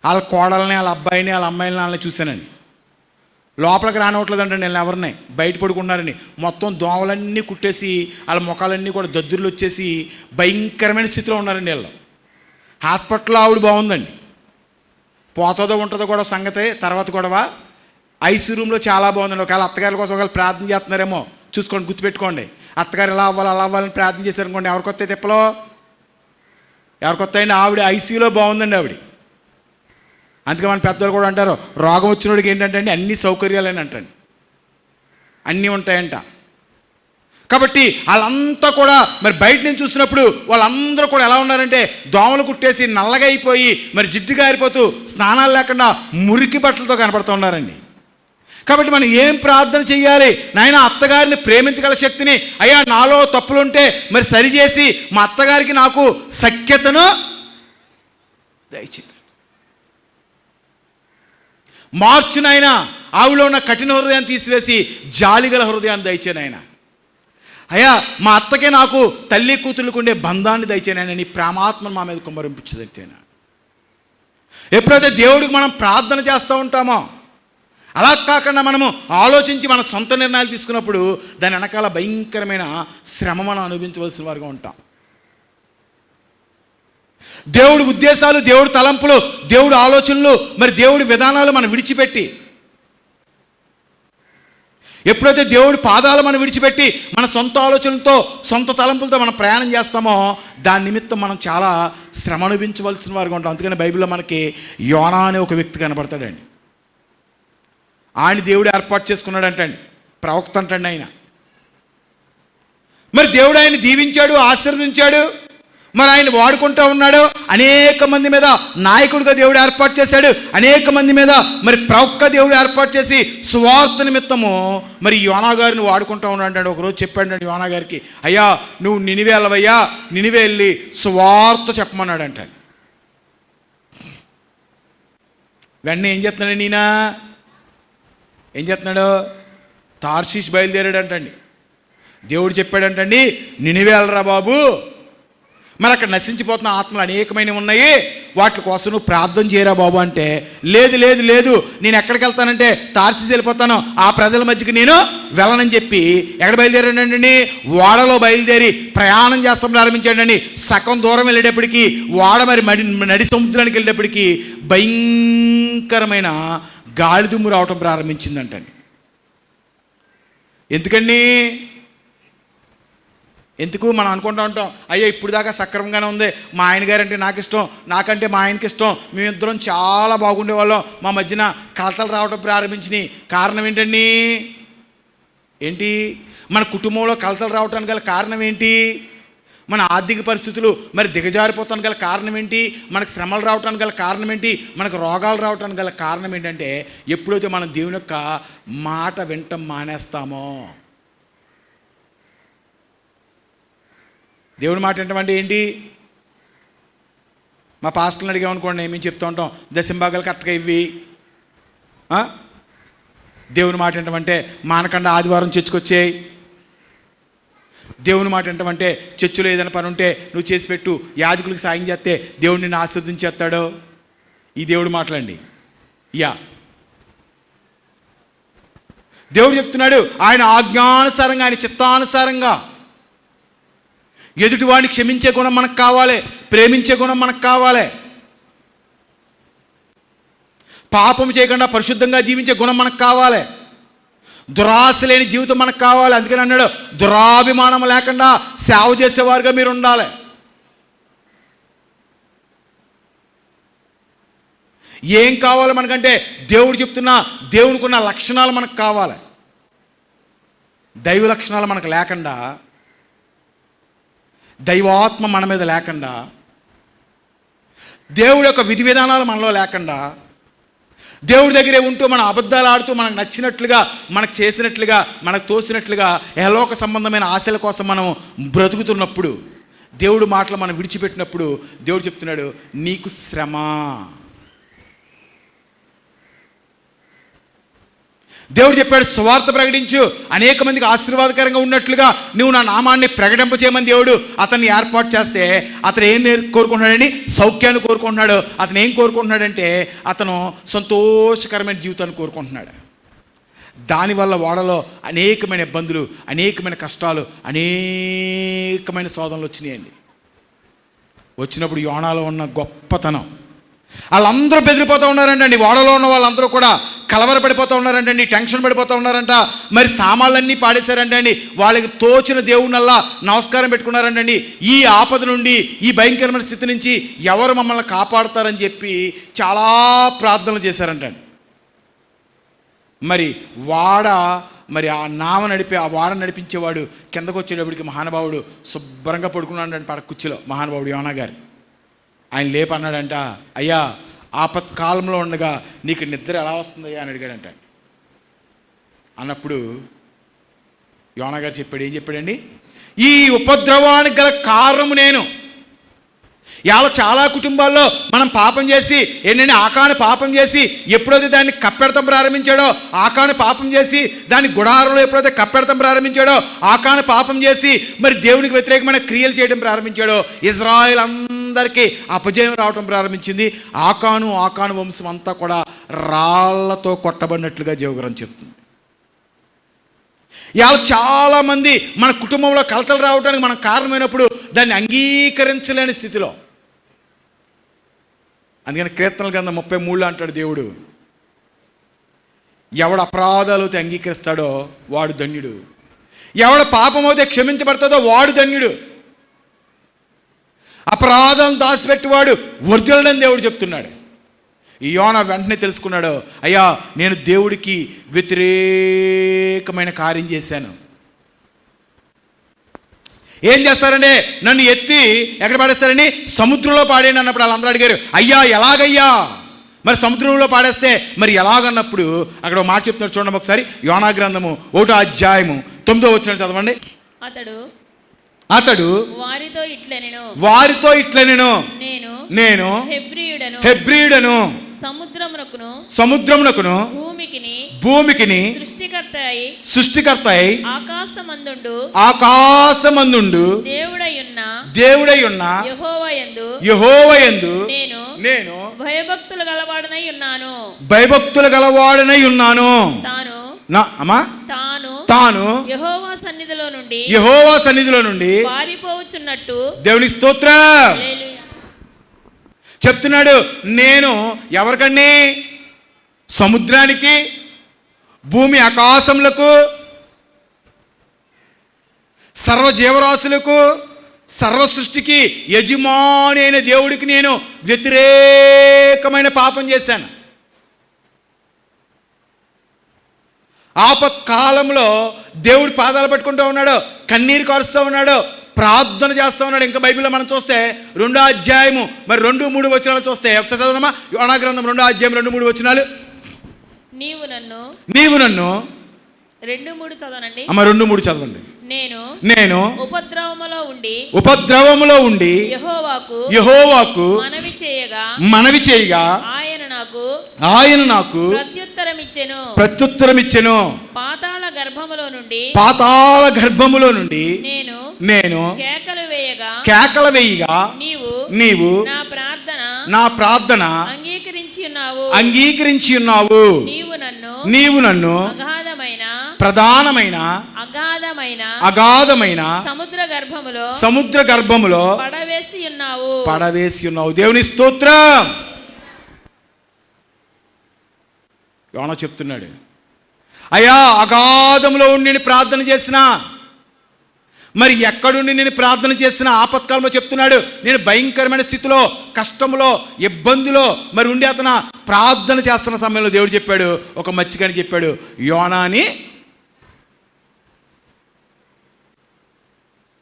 వాళ్ళ కోడల్ని, వాళ్ళ అబ్బాయిని, వాళ్ళ అమ్మాయిని, వాళ్ళని చూశానండి. లోపలికి రానివ్వట్లేదంటే నేను ఎవరిని బయట పడుకున్నారని మొత్తం దోమలన్నీ కుట్టేసి వాళ్ళ ముఖాలన్నీ కూడా దద్దుర్లు వచ్చేసి భయంకరమైన స్థితిలో ఉన్నారండి వీళ్ళు. హాస్పిటల్లో ఆవిడ బాగుందండి, పోతుందో ఉంటుందో కూడా సంగతే తర్వాత గొడవ. ఐసీ రూమ్లో చాలా బాగుందండి. ఒకవేళ అత్తగారి కోసం ఒకవేళ ప్రార్థన చేస్తున్నారేమో చూసుకోండి, గుర్తుపెట్టుకోండి. అత్తగారు ఇలా అవ్వాలి అలా అవ్వాలని ప్రార్థన చేశారనుకోండి, ఎవరికొత్తాయి తిప్పలో? ఎవరికొత్తాయండి? ఆవిడ ఐసీయూలో బాగుందండి ఆవిడ. అందుకే మన పెద్దలు కూడా అంటారు, రోగం వచ్చినోడికి ఏంటంటే అండి అన్ని సౌకర్యాలని అంటండి, అన్నీ ఉంటాయంట. కాబట్టి వాళ్ళంతా కూడా మరి బయట నుంచి చూసినప్పుడు వాళ్ళందరూ కూడా ఎలా ఉన్నారంటే దోమలు కుట్టేసి నల్లగా అయిపోయి మరి జిడ్డు గారిపోతూ స్నానాలు లేకుండా మురికి బట్టలతో కనపడుతూ ఉన్నారండి. కాబట్టి మనం ఏం ప్రార్థన చెయ్యాలి? నాయన అత్తగారిని ప్రేమించగల శక్తిని, అయ్యా నాలో తప్పులుంటే మరి సరిచేసి మా అత్తగారికి నాకు సఖ్యతను దయచేయి, మార్చునైనా ఆవిలో ఉన్న కఠిన హృదయాన్ని తీసివేసి జాలిగల హృదయాన్ని దయచేనైనా. అయ్యా మా అత్తకే నాకు తల్లి కూతుళ్ళకు ఉండే బంధాన్ని దయచేనైనా, నీ ప్రేమాత్మను మా మీద కుమ్మరింపించదైతేనా. ఎప్పుడైతే దేవుడికి మనం ప్రార్థన చేస్తూ ఉంటామో, అలా కాకుండా మనము ఆలోచించి మన సొంత నిర్ణయాలు తీసుకున్నప్పుడు దాని వెనకాల భయంకరమైన శ్రమ మనం అనుభవించవలసిన వారుగా ఉంటాం. దేవుడి ఉద్దేశాలు, దేవుడి తలంపులు, దేవుడి ఆలోచనలు, మరి దేవుడి విధానాలు మనం విడిచిపెట్టి, ఎప్పుడైతే దేవుడి పాదాలు మనం విడిచిపెట్టి మన సొంత ఆలోచనలతో సొంత తలంపులతో మనం ప్రయాణం చేస్తామో దాని నిమిత్తం మనం చాలా శ్రమ అనుభవించవలసిన వారుగా ఉంటాం. అందుకని బైబిల్లో మనకి యోనా అనే ఒక వ్యక్తి కనబడతాడండి. ఆయన దేవుడు ఏర్పాటు చేసుకున్నాడంటండి, ప్రవక్త అంటండి ఆయన. మరి దేవుడు ఆయన దీవించాడు, ఆశీర్వదించాడు, మరి ఆయన వాడుకుంటూ ఉన్నాడు. అనేక మంది మీద నాయకుడిగా దేవుడు ఏర్పాటు చేశాడు, అనేక మంది మీద మరి ప్రవక్త దేవుడు ఏర్పాటు చేసి సువార్త నిమిత్తము మరి యోనా గారిని వాడుకుంటూ ఉన్నాడు. ఒకరోజు చెప్పాడు యోనా గారికి, అయ్యా నువ్వు నినివే వెళ్ళవయ్యా, నినివే వెళ్ళి సువార్త చెప్పమన్నాడు అంటాడు. వెంటనే ఏం చేస్తున్నాడు ఈయన, ఏం చేస్తున్నాడు, తార్షీష్ బయలుదేరాడు అంటండి. దేవుడు చెప్పాడంటండి, నినివే వెళ్ళరా బాబు, మరి అక్కడ నశించిపోతున్న ఆత్మలు అనేకమైనవి ఉన్నాయి, వాటి కోసం నువ్వు ప్రార్థన చేయరా బాబు అంటే, లేదు లేదు లేదు నేను ఎక్కడికి వెళ్తానంటే తార్షీష్ వెళ్ళిపోతాను, ఆ ప్రజల మధ్యకి నేను వెళ్ళనని చెప్పి ఎక్కడ బయలుదేరాడండి, ఓడలో బయలుదేరి ప్రయాణం చేస్తాం ప్రారంభించాడండి. సగం దూరం వెళ్ళేటప్పటికి ఓడ మరి నడి సముద్రానికి వెళ్ళేటప్పటికి భయంకరమైన గాలిదుమ్ము రావటం ప్రారంభించిందంటండి. ఎందుకు మనం అనుకుంటూ ఉంటాం, అయ్యో ఇప్పుడు దాకా సక్రమంగానే ఉంది, మా ఆయన గారంటే నాకు ఇష్టం, నాకంటే మా ఆయనకి ఇష్టం, మేమిద్దరం చాలా బాగుండేవాళ్ళం, మా మధ్యన కలతలు రావడం ప్రారంభించినాయి. కారణం ఏంటి మన కుటుంబంలో కలతలు రావడానికి గల కారణం ఏంటి, మన ఆర్థిక పరిస్థితులు మరి దిగజారిపోతానికి గల కారణం ఏంటి, మనకు శ్రమలు రావడానికి గల కారణం ఏంటి, మనకు రోగాలు రావడానికి గల కారణం ఏంటంటే ఎప్పుడైతే మనం దేవుని యొక్క మాట వినటం మానేస్తామో. దేవుని మాట ఏంటంటే ఏంటి, మా పాస్టర్ని అడిగామనుకోండి, మేము చెప్తూ ఉంటాం దశంభాగాలు కరెక్ట్గా ఇవి. దేవుని మాట ఏంటంటే మానకుండా ఆదివారం చర్చికొచ్చేయి. దేవుని మాట ఏంటంటే చర్చిలో ఏదైనా పని ఉంటే నువ్వు చేసి పెట్టు, యాజకులకు సాయం చేస్తే దేవుడు నిన్ను ఆశీర్వదించేస్తాడు. ఈ దేవుడు మాటలండి. దేవుడు చెప్తున్నాడు, ఆయన ఆజ్ఞానుసారంగా, ఆయన చిత్తానుసారంగా ఎదుటివాడిని క్షమించే గుణం మనకు కావాలి, ప్రేమించే గుణం మనకు కావాలి, పాపం చేయకుండా పరిశుద్ధంగా జీవించే గుణం మనకు కావాలి, దురాశ లేని జీవితం మనకు కావాలి. అందుకని అన్నాడు, దురాభిమానం లేకుండా సేవ చేసేవారుగా మీరు ఉండాలి. ఏం కావాలి మనకంటే దేవుడు చెప్తున్నా దేవునికి ఉన్న లక్షణాలు మనకు కావాలి. దైవ లక్షణాలు మనకు లేకుండా, దైవాత్మ మన మీద లేకుండా, దేవుడి యొక్క విధి విధానాలు మనలో లేకుండా, దేవుడి దగ్గరే ఉంటూ మన అబద్ధాలు ఆడుతూ మనకు నచ్చినట్లుగా, మనకు చేసినట్లుగా, మనకు తోసినట్లుగా యహలోక సంబంధమైన ఆశల కోసం మనం బ్రతుకుతున్నప్పుడు, దేవుడు మాటలు మనం విడిచిపెట్టినప్పుడు దేవుడు చెప్తున్నాడు, నీకు శ్రమ. దేవుడు చెప్పాడు, సువార్త ప్రకటించు, అనేక మందికి ఆశీర్వాదకరంగా ఉన్నట్లుగా నువ్వు నా నామాన్ని ప్రకటింపచేయమని దేవుడు అతన్ని ఏర్పాటు చేస్తే, అతను ఏం కోరుకుంటున్నాడండి, సౌఖ్యాన్ని కోరుకుంటున్నాడు. అతను ఏం కోరుకుంటున్నాడంటే అతను సంతోషకరమైన జీవితాన్ని కోరుకుంటున్నాడు. దానివల్ల వాడలో అనేకమైన ఇబ్బందులు, అనేకమైన కష్టాలు, అనేకమైన శోధనలు వచ్చినాయండి. వచ్చినప్పుడు యోనాలో ఉన్న గొప్పతనం, వాళ్ళందరూ బెదిరిపోతూ ఉన్నారంటండి. వాడలో ఉన్న వాళ్ళందరూ కూడా కలవరపడిపోతూ ఉన్నారంటండి, టెన్షన్ పడిపోతూ ఉన్నారంట. మరి సామాన్లన్నీ పాడేశారంటండి. వాళ్ళకి తోచిన దేవుడినల్లా నమస్కారం పెట్టుకున్నారంటండి. ఈ ఆపద నుండి, ఈ భయంకరమైన స్థితి నుంచి ఎవరు మమ్మల్ని కాపాడుతారని చెప్పి చాలా ప్రార్థనలు చేశారంటండి. మరి మరి ఆ వాడ నడిపించేవాడు కిందకు వచ్చేటప్పటికి మహానుభావుడు శుభ్రంగా పడుకున్నాడంట పడ కుర్చీలో. మహానుభావుడు యోనా గారు ఆయన లేపన్నాడంట, అయ్యా ఆపత్కాలంలో ఉండగా నీకు నిద్ర ఎలా వస్తుందయ్యా అని అడిగాడంట. అన్నప్పుడు యోనా గారు చెప్పాడు, ఏం చెప్పాడండి, ఈ ఉపద్రవానికి గల కారణము నేను. ఇలా చాలా కుటుంబాల్లో మనం పాపం చేసి ఏంటంటే ఆకాను పాపం చేసి ఎప్పుడైతే దాన్ని కప్పెడతాం ప్రారంభించాడో, ఆకాను పాపం చేసి దాని గుడారంలో ఎప్పుడైతే కప్పెడతాం ప్రారంభించాడో, ఆకాను పాపం చేసి మరి దేవునికి వ్యతిరేకమైన క్రియలు చేయడం ప్రారంభించాడో, ఇజ్రాయెల్ అందరికీ అపజయం రావడం ప్రారంభించింది. ఆకాను వంశం అంతా కూడా రాళ్లతో కొట్టబడినట్లుగా జీవగ్రంథం చెప్తుంది. ఇవాళ చాలామంది మన కుటుంబంలో కలతలు రావడానికి మనకు కారణమైనప్పుడు దాన్ని అంగీకరించలేని స్థితిలో. అందుకని కీర్తనల గ్రంథం 33 అంటాడు దేవుడు, ఎవడు అపరాధాలు అయితే అంగీకరిస్తాడో వాడు ధన్యుడు, ఎవడు పాపం అయితే క్షమించబడతాడో వాడు ధన్యుడు, అపరాధం దాచిపెట్టివాడు వర్ధిల్లడని దేవుడు చెప్తున్నాడు. ఈ యోనా వెంటనే తెలుసుకున్నాడు, అయ్యా నేను దేవుడికి వ్యతిరేకమైన కార్యం చేశాను. ఏం చేస్తారండి, నన్ను ఎత్తి ఎక్కడ పాడేస్తారండి, సముద్రంలో పాడేయండి అన్నప్పుడు వాళ్ళందరూ అడిగారు, అయ్యా ఎలాగయ్యా, మరి సముద్రంలో పాడేస్తే మరి ఎలాగన్నప్పుడు అక్కడ ఒక మాట చెప్తున్నారు చూడండి ఒకసారి. యోనా గ్రంథము 1వ అధ్యాయము 9వ వచనం చదవండి. అతడు వారితో ఇట్లనెను, నేను హెబ్రీయుడను, సముద్రమునకును భూమికిని సృష్టికర్త అయి ఆకాశమందుండు దేవుడై ఉన్న యెహోవాయందు నేను భయభక్తులు గలవాడనై ఉన్నాను. తాను యెహోవా సన్నిధిలో నుండి పారిపోవచ్చున్నట్టు దేవుని స్తోత్రం చెప్తున్నాడు. నేను ఎవరికండి, సముద్రానికి, భూమి ఆకాశములకు, సర్వ జీవరాశులకు, సర్వ సృష్టికి యజమాని అయిన దేవుడికి నేను వ్యతిరేకమైన పాపం చేశాను. ఆపత్కాలంలో దేవుడి పాదాలు పట్టుకుంటూ ఉన్నాడు, కన్నీరు కారుస్తూ ఉన్నాడు, ప్రార్థన చేస్తూ ఉన్నాడు. ఇంకా బైబిల్లో మనం చూస్తే 2వ అధ్యాయము మరి 2-3 వచనాలు చూస్తే ఒకసారి చదవమ్మా. యోనా గ్రంథం 2వ అధ్యాయం 2-3 వచనాలు. నీవు నన్ను 2-3 చదవనండి. అమ్మ 2-3 చదవండి. నేను ఉపద్రవములో ఉండి యెహోవాకు మనవి చేయగా ఆయన నాకు ప్రత్యుత్తరమిచ్చెను. పాతాళ గర్భములో నుండి నేను కేకలు వేయగా నీవు నా ప్రార్థన అంగీకరించి ఉన్నావు. నీవు నన్ను ప్రధానమైన అగాధమైన సముద్ర గర్భములో పడవేసి ఉన్నావు. దేవుని స్తోత్రం. యోనా చెప్తున్నాడు, అయ్యా అగాధంలో ఉండి నేను ప్రార్థన చేసిన, మరి ఎక్కడుండి నేను ప్రార్థన చేసిన, ఆపత్కాలంలో చెప్తున్నాడు, నేను భయంకరమైన స్థితిలో, కష్టంలో, ఇబ్బందిలో మరి ఉండి అతను ప్రార్థన చేస్తున్న సమయంలో దేవుడు చెప్పాడు, ఒక మచ్చికని చెప్పాడు, యోనాని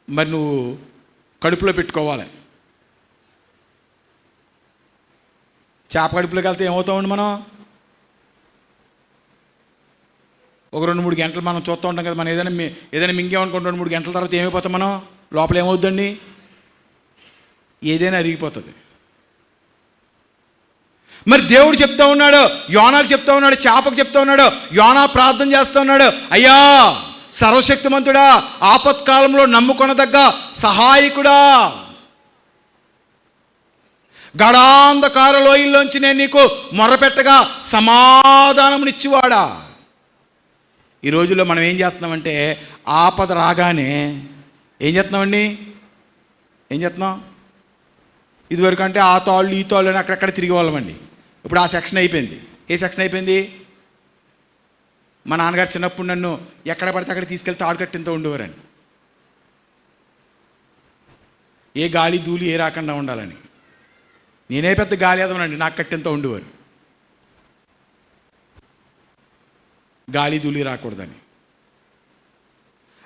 మరి నువ్వు కడుపులో పెట్టుకోవాలి. చేప కడుపులోకి వెళ్తే ఏమవుతామండి, మనం ఒక 2-3 గంటలు మనం చూస్తూ ఉంటాం కదా. మనం ఏదైనా మింగేమనుకోండి 2-3 గంటల తర్వాత ఏమైపోతాం, మనం లోపల ఏమవుద్దండి, ఏదైనా అరిగిపోతుంది. మరి దేవుడు చెప్తా ఉన్నాడు, యోనాకు చెప్తా ఉన్నాడు, చేపకు చెప్తా ఉన్నాడు, యోనా ప్రార్థన చేస్తూ ఉన్నాడు, అయ్యా సర్వశక్తిమంతుడా, ఆపత్కాలంలో నమ్ముకొనదగ్గ సహాయకుడా, గడాంధకార లోయల్లోంచి నేను నీకు మొర్రపెట్టగా సమాధానమునిచ్చివాడా. ఈ రోజుల్లో మనం ఏం చేస్తున్నామంటే, ఆపద రాగానే ఏం చేస్తున్నాం, ఇదివరకు అంటే ఆ తాళ్ళు ఈ తాళ్ళు అని అక్కడెక్కడ తిరిగి వాళ్ళమండి. ఇప్పుడు ఆ సెక్షన్ అయిపోయింది. ఏ సెక్షన్ అయిపోయింది? మా నాన్నగారు చిన్నప్పుడు నన్ను ఎక్కడ పడితే అక్కడ తీసుకెళ్తే తాడు కట్టింతో ఉండేవారండి, ఏ గాలి ధూళి ఏ రాకుండా ఉండాలని. నేనే పెద్ద గాలి ఎదవనండి, నాకు కట్టింతో ఉండేవారు, గాలి ధూళి రాకూడదని.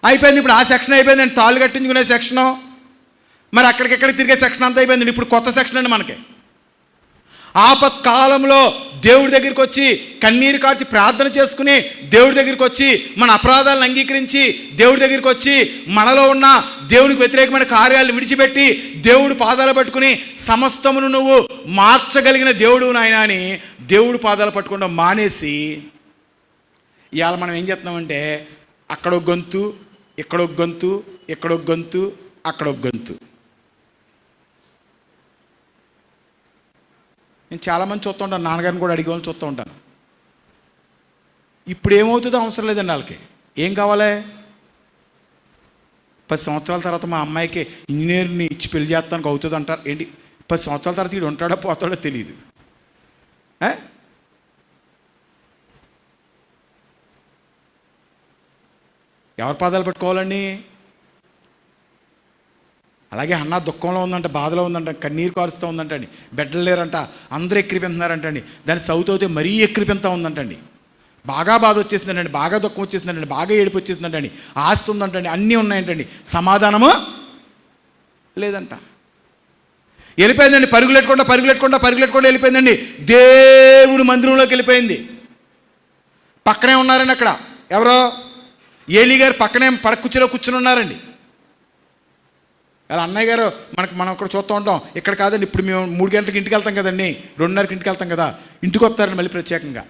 అయిపోయింది. ఇప్పుడు ఆ సెక్షన్ అయిపోయిందండి, తాళ్ళు కట్టించుకునే సెక్షను. మరి అక్కడికెక్కడ తిరిగే సెక్షన్ అంతా అయిపోయింది. ఇప్పుడు కొత్త సెక్షన్ అండి మనకి. ఆపత్కాలంలో దేవుడి దగ్గరికి వచ్చి కన్నీరు కార్చి ప్రార్థన చేసుకుని, దేవుడి దగ్గరికి వచ్చి మన అపరాధాలను అంగీకరించి, దేవుడి దగ్గరికి వచ్చి మనలో ఉన్న దేవునికి వ్యతిరేకమైన కార్యాలను విడిచిపెట్టి దేవుడు పాదాలు పట్టుకుని సమస్తమును నువ్వు మార్చగలిగిన దేవుడు నాయన అని దేవుడు పాదాలు పట్టుకోవడం మానేసి ఇవాళ మనం ఏం చేస్తున్నామంటే, అక్కడొక గొంతు, ఇక్కడొక గొంతు, ఇక్కడొక గొంతు, అక్కడొక గొంతు. నేను చాలామంది చూస్తూ ఉంటాను, నాన్నగారిని కూడా అడిగే వాళ్ళని చూస్తూ ఉంటాను. ఇప్పుడు ఏమవుతుందో అవసరం లేదండి వాళ్ళకి. ఏం కావాలి? 10 సంవత్సరాల తర్వాత మా అమ్మాయికి ఇంజనీర్ని ఇచ్చి పెళ్లి చేస్తానికి అవుతుంది అంటారు. ఏంటి 10 సంవత్సరాల తర్వాత వీడు ఉంటాడో పోతాడో తెలియదు. ఎవరి పాదాలు పట్టుకోవాలండి? అలాగే అన్న దుఃఖంలో ఉందంట, బాధలో ఉందంట, కన్నీరు కారుస్తూ ఉందంటండి, బెడ్లు లేరంట, అందరూ ఎక్కిరిపెంతున్నారంటండి. దాన్ని సౌత్ అవుతే మరీ ఎక్కిరిపెంతా ఉందంటండి. బాగా బాధ వచ్చేసిందంటండి, బాగా దుఃఖం వచ్చేసిందంటండి, బాగా ఏడుపు వచ్చేసిందంటండి, ఆస్తి ఉందంటండి, అన్నీ ఉన్నాయంటండి, సమాధానము లేదంట. వెళ్ళిపోయిందండి, పరుగులెట్టుకుంటా వెళ్ళిపోయిందండి. దేవుని మందిరంలోకి వెళ్ళిపోయింది. పక్కనే ఉన్నారండి అక్కడ ఎవరో ఏలీ గారు పక్కనే పడకుర్చీలో కూర్చుని ఉన్నారండి. అలా అన్నయ్య గారు మనం అక్కడ చూస్తూ ఉంటాం, ఇక్కడ కాదండి, ఇప్పుడు మేము 3 గంటలకు ఇంటికి వెళ్తాం కదండి, 2:30కి ఇంటికి వెళ్తాం కదా, ఇంటికి వస్తారండి మళ్ళీ ప్రత్యేకంగా.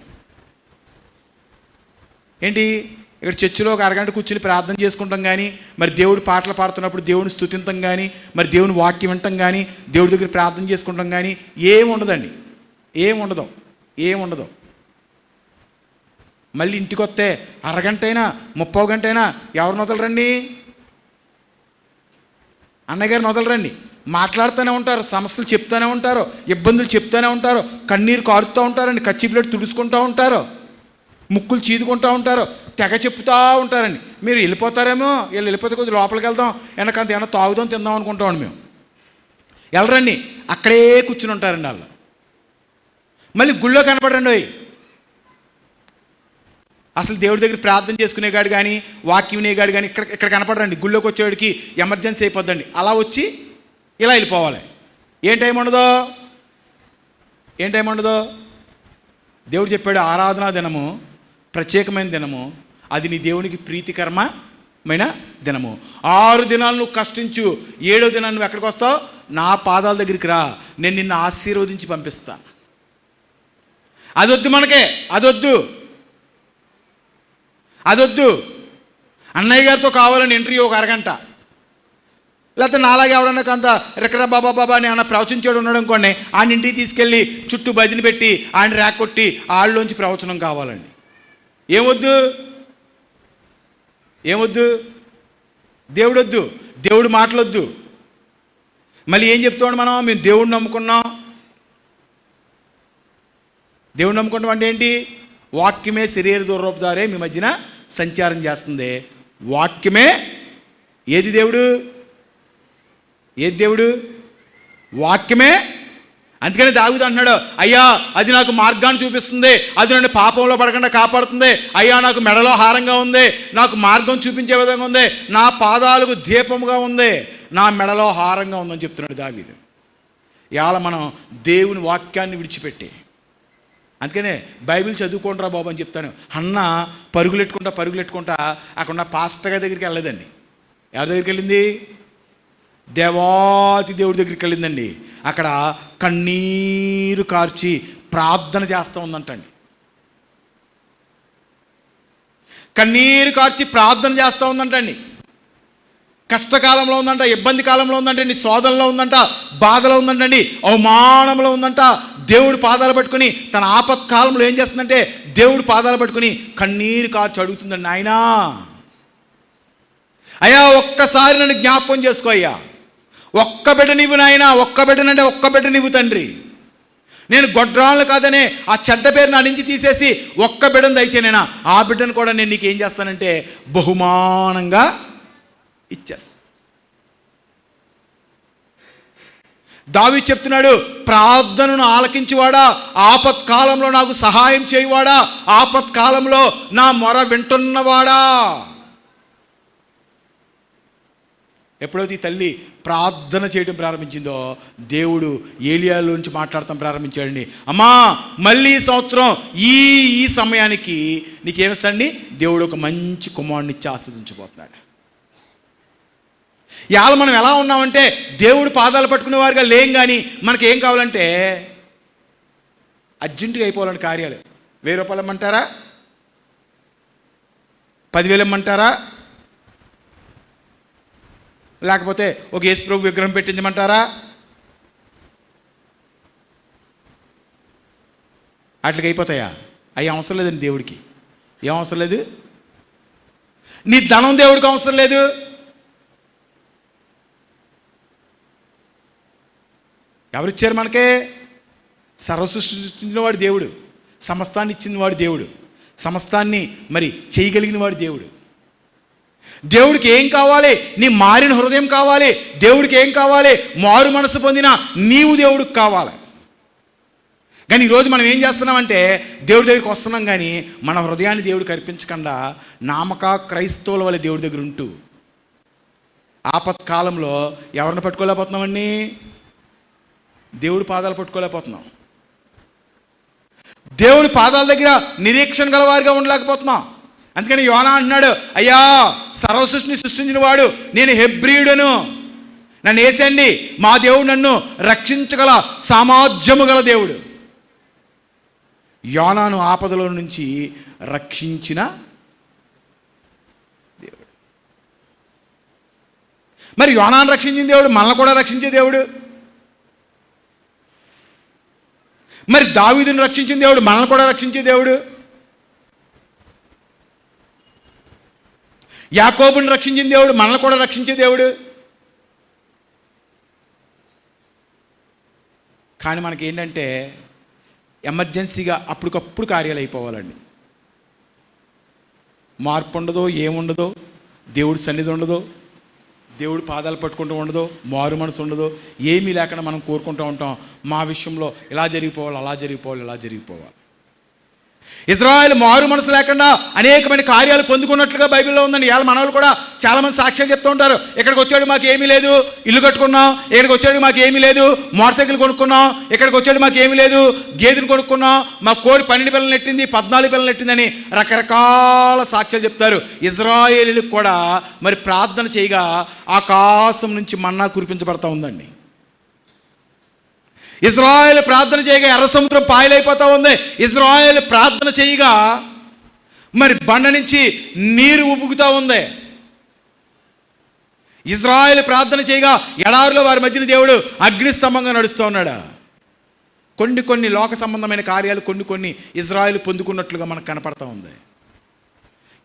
ఏంటి ఇక్కడ చర్చిలో ఒక అరగంట కూర్చుని ప్రార్థన చేసుకుంటాం కానీ, మరి దేవుడు పాటలు పాడుతున్నప్పుడు దేవుని స్తుతించడం కానీ, మరి దేవుని వాక్యం వినటం కానీ, దేవుడి దగ్గర ప్రార్థన చేసుకుంటాం కానీ ఏముండదండి, ఏముండదు. మళ్ళీ ఇంటికి వస్తే అరగంటైనా 30 గంటైనా ఎవరిని వదలరండి, అన్నగారిని వదలరండి. మాట్లాడుతూనే ఉంటారు, సమస్యలు చెప్తూనే ఉంటారు, ఇబ్బందులు చెప్తూనే ఉంటారు, కన్నీరు కారుతూ ఉంటారండి, కచ్చి ప్లేట్ తుడుచుకుంటూ ఉంటారు, ముక్కులు చీదుకుంటూ ఉంటారు, తెగ చెప్తూ ఉంటారండి. మీరు వెళ్ళిపోతారేమో, వెళ్ళిపోతే కొద్దిగా లోపలికి వెళ్దాం, వెనకంత ఏమన్నా తాగుదాం తిందాం అనుకుంటామండి మేము. వెళ్ళరండి, అక్కడే కూర్చుని ఉంటారండి వాళ్ళు. మళ్ళీ గుళ్ళో కనపడండి, అసలు దేవుడి దగ్గర ప్రార్థన చేసుకునేగాడు కానీ, వాక్యం వినేగాడు కానీ ఇక్కడ కనపడరండి. గుళ్ళోకి వచ్చేవాడికి ఎమర్జెన్సీ అయిపోద్దండి, అలా వచ్చి ఇలా వెళ్ళిపోవాలి. ఏం టైం ఉండదో దేవుడు చెప్పాడు, ఆరాధనా దినము ప్రత్యేకమైన దినము, అది నీ దేవునికి ప్రీతికరమైన దినము. 6 దినాలు నువ్వు కష్టించు, 7వ దినాన్ని నువ్వు ఎక్కడికి వస్తావు, నా పాదాల దగ్గరికి రా, నేను నిన్ను ఆశీర్వదించి పంపిస్తాను. అదొద్దు మనకే, అదొద్దు. అన్నయ్య గారితో కావాలని ఇంటర్వ్యూ ఒక అరగంట, లేకపోతే నాలాగే ఎవడన్నా కొంత రెక్కడ బాబా అని అన్న ప్రవచించాడు ఉన్నాడు అనుకోండి, ఆయన ఇంటికి తీసుకెళ్ళి చుట్టూ భజన పెట్టి ఆయన ర్యాక్ కొట్టి ఆళ్ళలోంచి ప్రవచనం కావాలండి. ఏమొద్దు, దేవుడొద్దు, దేవుడు మాటలొద్దు. మళ్ళీ ఏం చెప్తాడు, మేము దేవుడిని నమ్ముకున్నాం. దేవుడిని నమ్ముకుంటాం అంటే ఏంటి? వాక్యమే శరీర దూరూపధారే మీ మధ్యన సంచారం చేస్తుంది. వాక్యమే ఏది దేవుడు? వాక్యమే. అందుకని దావీదు అంటున్నాడు, అయ్యా అది నాకు మార్గాన్ని చూపిస్తుంది, అది నన్ను పాపంలో పడకుండా కాపాడుతుంది, అయ్యా నాకు మెడలో హారంగా ఉంది, నాకు మార్గం చూపించే విధంగా ఉంది, నా పాదాలకు దీపముగా ఉంది, నా మెడలో హారంగా ఉందని చెప్తున్నాడు దావీదు. ఇవాళ మనం దేవుని వాక్యాన్ని విడిచిపెట్టి, అందుకనే బైబిల్ చదువుకోండిరా బాబు అని చెప్తాను. అన్న పరుగులెట్టుకుంటా అక్కడ ఉన్న పాస్టర్ గారి దగ్గరికి వెళ్ళలేదండి. ఎవరి దగ్గరికి వెళ్ళింది? దేవాతి దేవుడి దగ్గరికి వెళ్ళిందండి. అక్కడ కన్నీరు కార్చి ప్రార్థన చేస్తూ ఉందంటండి. కష్టకాలంలో ఉందంట, ఇబ్బంది కాలంలో ఉందంటండి, శోధనలో ఉందంట, బాధలో ఉందంటండి, అవమానంలో ఉందంట. దేవుడు పాదాలు పట్టుకుని తన ఆపత్కాలంలో ఏం చేస్తుందంటే దేవుడు పాదాలు పట్టుకుని కన్నీరు కార్చి అడుగుతుందండి, నాయనా అయ్యా ఒక్కసారి నన్ను జ్ఞాపకం చేసుకో అయ్యా, ఒక్క బిడ్డ నీవు నాయనా, ఒక్క బిడ్డ నీవు తండ్రి, నేను గొడ్రాళ్ళు కాదనే ఆ చెడ్డ పేరు నా నుంచి తీసేసి ఒక్క బిడ్డను దయచేనైనా, ఆ బిడ్డను కూడా నేను నీకు ఏం చేస్తానంటే బహుమానంగా ఇచ్చేస్తా. దావీదు చెప్తున్నాడు, ప్రార్థనను ఆలకించువాడా, ఆపత్కాలంలో నాకు సహాయం చేయువాడా, ఆపత్కాలంలో నా మొర వింటున్నవాడా. ఎప్పుడైతే ఈ తల్లి ప్రార్థన చేయడం ప్రారంభించిందో దేవుడు ఏలియాలోంచి మాట్లాడటం ప్రారంభించాడండి. అమ్మా మళ్ళీ ఈ సంవత్సరం ఈ సమయానికి నీకేమిస్తాడండి, దేవుడు ఒక మంచి కుమారుడిని ఇచ్చి ఆస్వాదించబోతున్నాడు. ఇవాళ మనం ఎలా ఉన్నామంటే దేవుడు పాదాలు పట్టుకునే వారిగా లేం, కానీ మనకి ఏం కావాలంటే అర్జెంటుగా అయిపోవాలని కార్యాలు. 1000 రూపాయలు ఇమ్మంటారా, 10,000 ఇమ్మంటారా, లేకపోతే ఒక యేసుప్రభు విగ్రహం పెట్టించమంటారా? అట్లకి అయిపోతాయా? అవి అవసరం లేదండి దేవుడికి. ఏం అవసరం లేదు? నీ ధనం దేవుడికి అవసరం లేదు. ఎవరిచ్చారు మనకే? సర్వసృష్టించిన వాడు దేవుడు, సమస్తాన్ని ఇచ్చిన వాడు దేవుడు, సమస్తాన్ని మరి చేయగలిగిన వాడు దేవుడు. దేవుడికి ఏం కావాలి? నీ మారిన హృదయం కావాలి. దేవుడికి ఏం కావాలి? మారు మనసు పొందిన నీవు దేవుడికి కావాలి. కానీ ఈరోజు మనం ఏం చేస్తున్నామంటే దేవుడి దగ్గరికి వస్తున్నాం, కానీ మన హృదయాన్ని దేవుడికి అర్పించకుండా నామక క్రైస్తవుల వల్ల దేవుడి దగ్గర ఉంటూ ఆపత్కాలంలో ఎవరిని పట్టుకోలేకపోతున్నామండి? దేవుడి పాదాలు పట్టుకోలేకపోతున్నాం. దేవుడి పాదాల దగ్గర నిరీక్షణ గలవారిగా ఉండలేకపోతున్నాం. అందుకని యోనా అంటున్నాడు, అయ్యా సర్వసృష్టిని సృష్టించిన వాడు, నేను హెబ్రీయుడను, నన్ను వేసండి, మా దేవుడు నన్ను రక్షించగల సామర్థ్యము గల దేవుడు. యోనాను ఆపదలో నుంచి రక్షించిన దేవుడు. మరి యోనాను రక్షించిన దేవుడు మనల్ని కూడా రక్షించే దేవుడు. మరి దావీదును రక్షించిన దేవుడు మనల్ని కూడా రక్షించే దేవుడు. యాకోబుని రక్షించిన దేవుడు మనల్ని కూడా రక్షించే దేవుడు. కానీ మనకి ఏంటంటే ఎమర్జెన్సీగా అప్పటికప్పుడు కార్యాలు అయిపోవాలండి. మార్పు ఉండదో, ఏముండదో, దేవుడి సన్నిధి ఉండదో, దేవుడి పాదాలు పట్టుకుంటూ ఉండదో, మారు మనసు ఉండదో, ఏమీ లేకుండా మనం కోరుకుంటూ ఉంటాం, మా విషయంలో ఇలా జరిగిపోవాలి, అలా జరిగిపోవాలి, ఇలా జరిగిపోవాలి. ఇజ్రాయెల్ మారు మనసు లేకుండా అనేకమైన కార్యాలు పొందుకున్నట్లుగా బైబిల్లో ఉందండి. ఇవాళ మనవాళ్ళు కూడా చాలామంది సాక్ష్యం చెప్తూ ఉంటారు. ఇక్కడికి వచ్చాడు మాకు ఏమీ లేదు, ఇల్లు కట్టుకున్నాం. ఇక్కడికి వచ్చాడు మాకు ఏమీ లేదు, మోటార్ సైకిల్ కొనుక్కున్నాం. ఇక్కడికి వచ్చాడు మాకు ఏమీ లేదు, గేదెను కొనుక్కున్నాం. మా కోడి 12 పిల్లలు నెట్టింది, 14 పిల్లలు నెట్టిందని రకరకాల సాక్ష్యాలు చెప్తారు. ఇజ్రాయేలీలకు కూడా మరి ప్రార్థన చేయగా ఆకాశం నుంచి మన్నా కురిపించబడతా ఉందండి. ఇజ్రాయేల్ ప్రార్థన చేయగా ఎర్ర సముద్రం పాయలైపోతూ ఉంది. ఇజ్రాయేల్ ప్రార్థన చేయగా మరి బండ నుంచి నీరు ఉబుకుతూ ఉంది. ఇజ్రాయేల్ ప్రార్థన చేయగా ఎడారిలో వారి మధ్యన దేవుడు అగ్నిస్తంభంగా నడుస్తూ ఉన్నాడు. కొన్ని లోక సంబంధమైన కార్యాలు కొన్ని ఇజ్రాయేల్ పొందుకున్నట్లుగా మనకు కనపడతా ఉంది.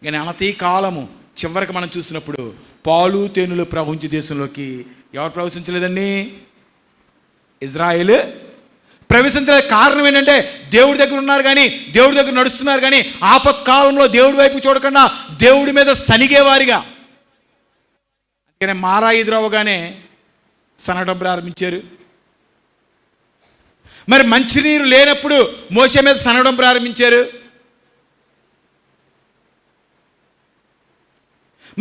కానీ అనతి కాలము చివరికి మనం చూసినప్పుడు పాలు తేనెలు ప్రవహించే దేశంలోకి ఎవరు ప్రవేశించలేదండి? ఇజ్రాయేల్ ప్రవేశించడానికి కారణం ఏంటంటే దేవుడి దగ్గర ఉన్నారు, కానీ దేవుడి దగ్గర నడుస్తున్నారు, కానీ ఆపత్కాలంలో దేవుడి వైపు చూడకుండా దేవుడి మీద సనిగేవారిగా. అందుకనే మారా ఎదురవగానే సనగడం ప్రారంభించారు. మరి మంచినీరు లేనప్పుడు మోషే మీద సనగడం ప్రారంభించారు.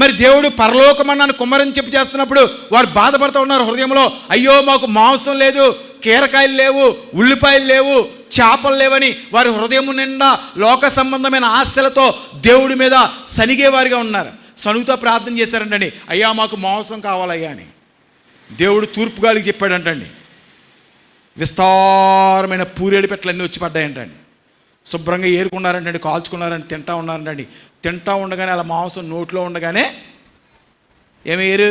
మరి దేవుడు పరలోకమన్నాను కుమ్మరని చెప్పి చేస్తున్నప్పుడు వారు బాధపడుతూ ఉన్నారు హృదయంలో. అయ్యో మాకు మాంసం లేదు, కీరకాయలు లేవు, ఉల్లిపాయలు లేవు, చేపలు లేవని వారి హృదయం నిండా లోక సంబంధమైన ఆశలతో దేవుడి మీద సనిగేవారిగా ఉన్నారు. సనుగుతో ప్రార్థన చేశారంటండి, అయ్యా మాకు మాంసం కావాలయ్యా అని. దేవుడు తూర్పు గాలికి చెప్పాడంటండి, విస్తారమైన పూరేడు పెట్టలన్నీ వచ్చి పడ్డాయంటండి. శుభ్రంగా ఏరుకున్నారంటండి, కాల్చుకున్నారంటే తింటా ఉన్నారంటండి. తింటా ఉండగానే అలా మాంసం నోట్లో ఉండగానే ఏమయ్యారు?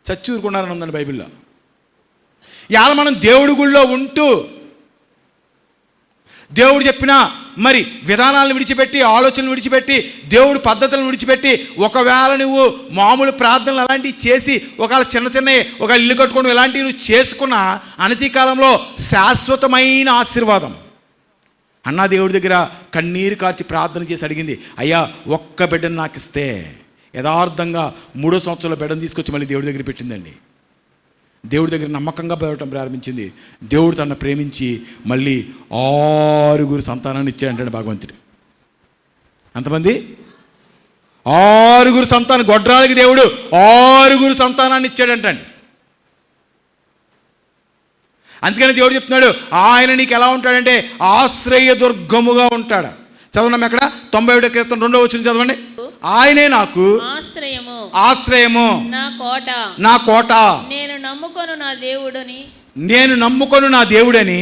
చచ్చూరుకున్నారని ఉందండి బైబిల్లో. ఇవాళ మనం దేవుడి గుళ్ళో ఉంటూ దేవుడు చెప్పిన మరి విధానాలను విడిచిపెట్టి, ఆలోచనలు విడిచిపెట్టి, దేవుడి పద్ధతులను విడిచిపెట్టి, ఒకవేళ నువ్వు మామూలు ప్రార్థనలు అలాంటివి చేసి ఒకవేళ చిన్న ఒక ఇల్లు కట్టుకోవడం ఇలాంటివి నువ్వు చేసుకున్న అనతి కాలంలో శాశ్వతమైన ఆశీర్వాదం. అన్నా దేవుడి దగ్గర కన్నీరు కార్చి ప్రార్థన చేసి అడిగింది, అయ్యా ఒక్క బిడ్డను నాకు ఇస్తే. యథార్థంగా 3వ సంవత్సరంలో బిడ్డను తీసుకొచ్చి మళ్ళీ దేవుడి దగ్గర పెట్టిందండి. దేవుడి దగ్గర నమ్మకంగా పెరగటం ప్రారంభించింది. దేవుడు తనను ప్రేమించి మళ్ళీ 6 సంతానాన్ని ఇచ్చాడంటే భగవంతుడు. అంతమంది 6 సంతానం, గొడ్రాలకి దేవుడు 6 సంతానాన్ని ఇచ్చాడంటండి. అందుకని దేవుడు చెప్తున్నాడు, ఆయన నీకు ఎలా ఉంటాడంటే ఆశ్రయ దుర్గముగా ఉంటాడు. చదవండి అక్కడ 91 కీర్తన 2వ వచనం చదవండి. ఆయనే నాకు ఆశ్రయము, నా కోట, నేను నమ్ముకొను నా దేవుడని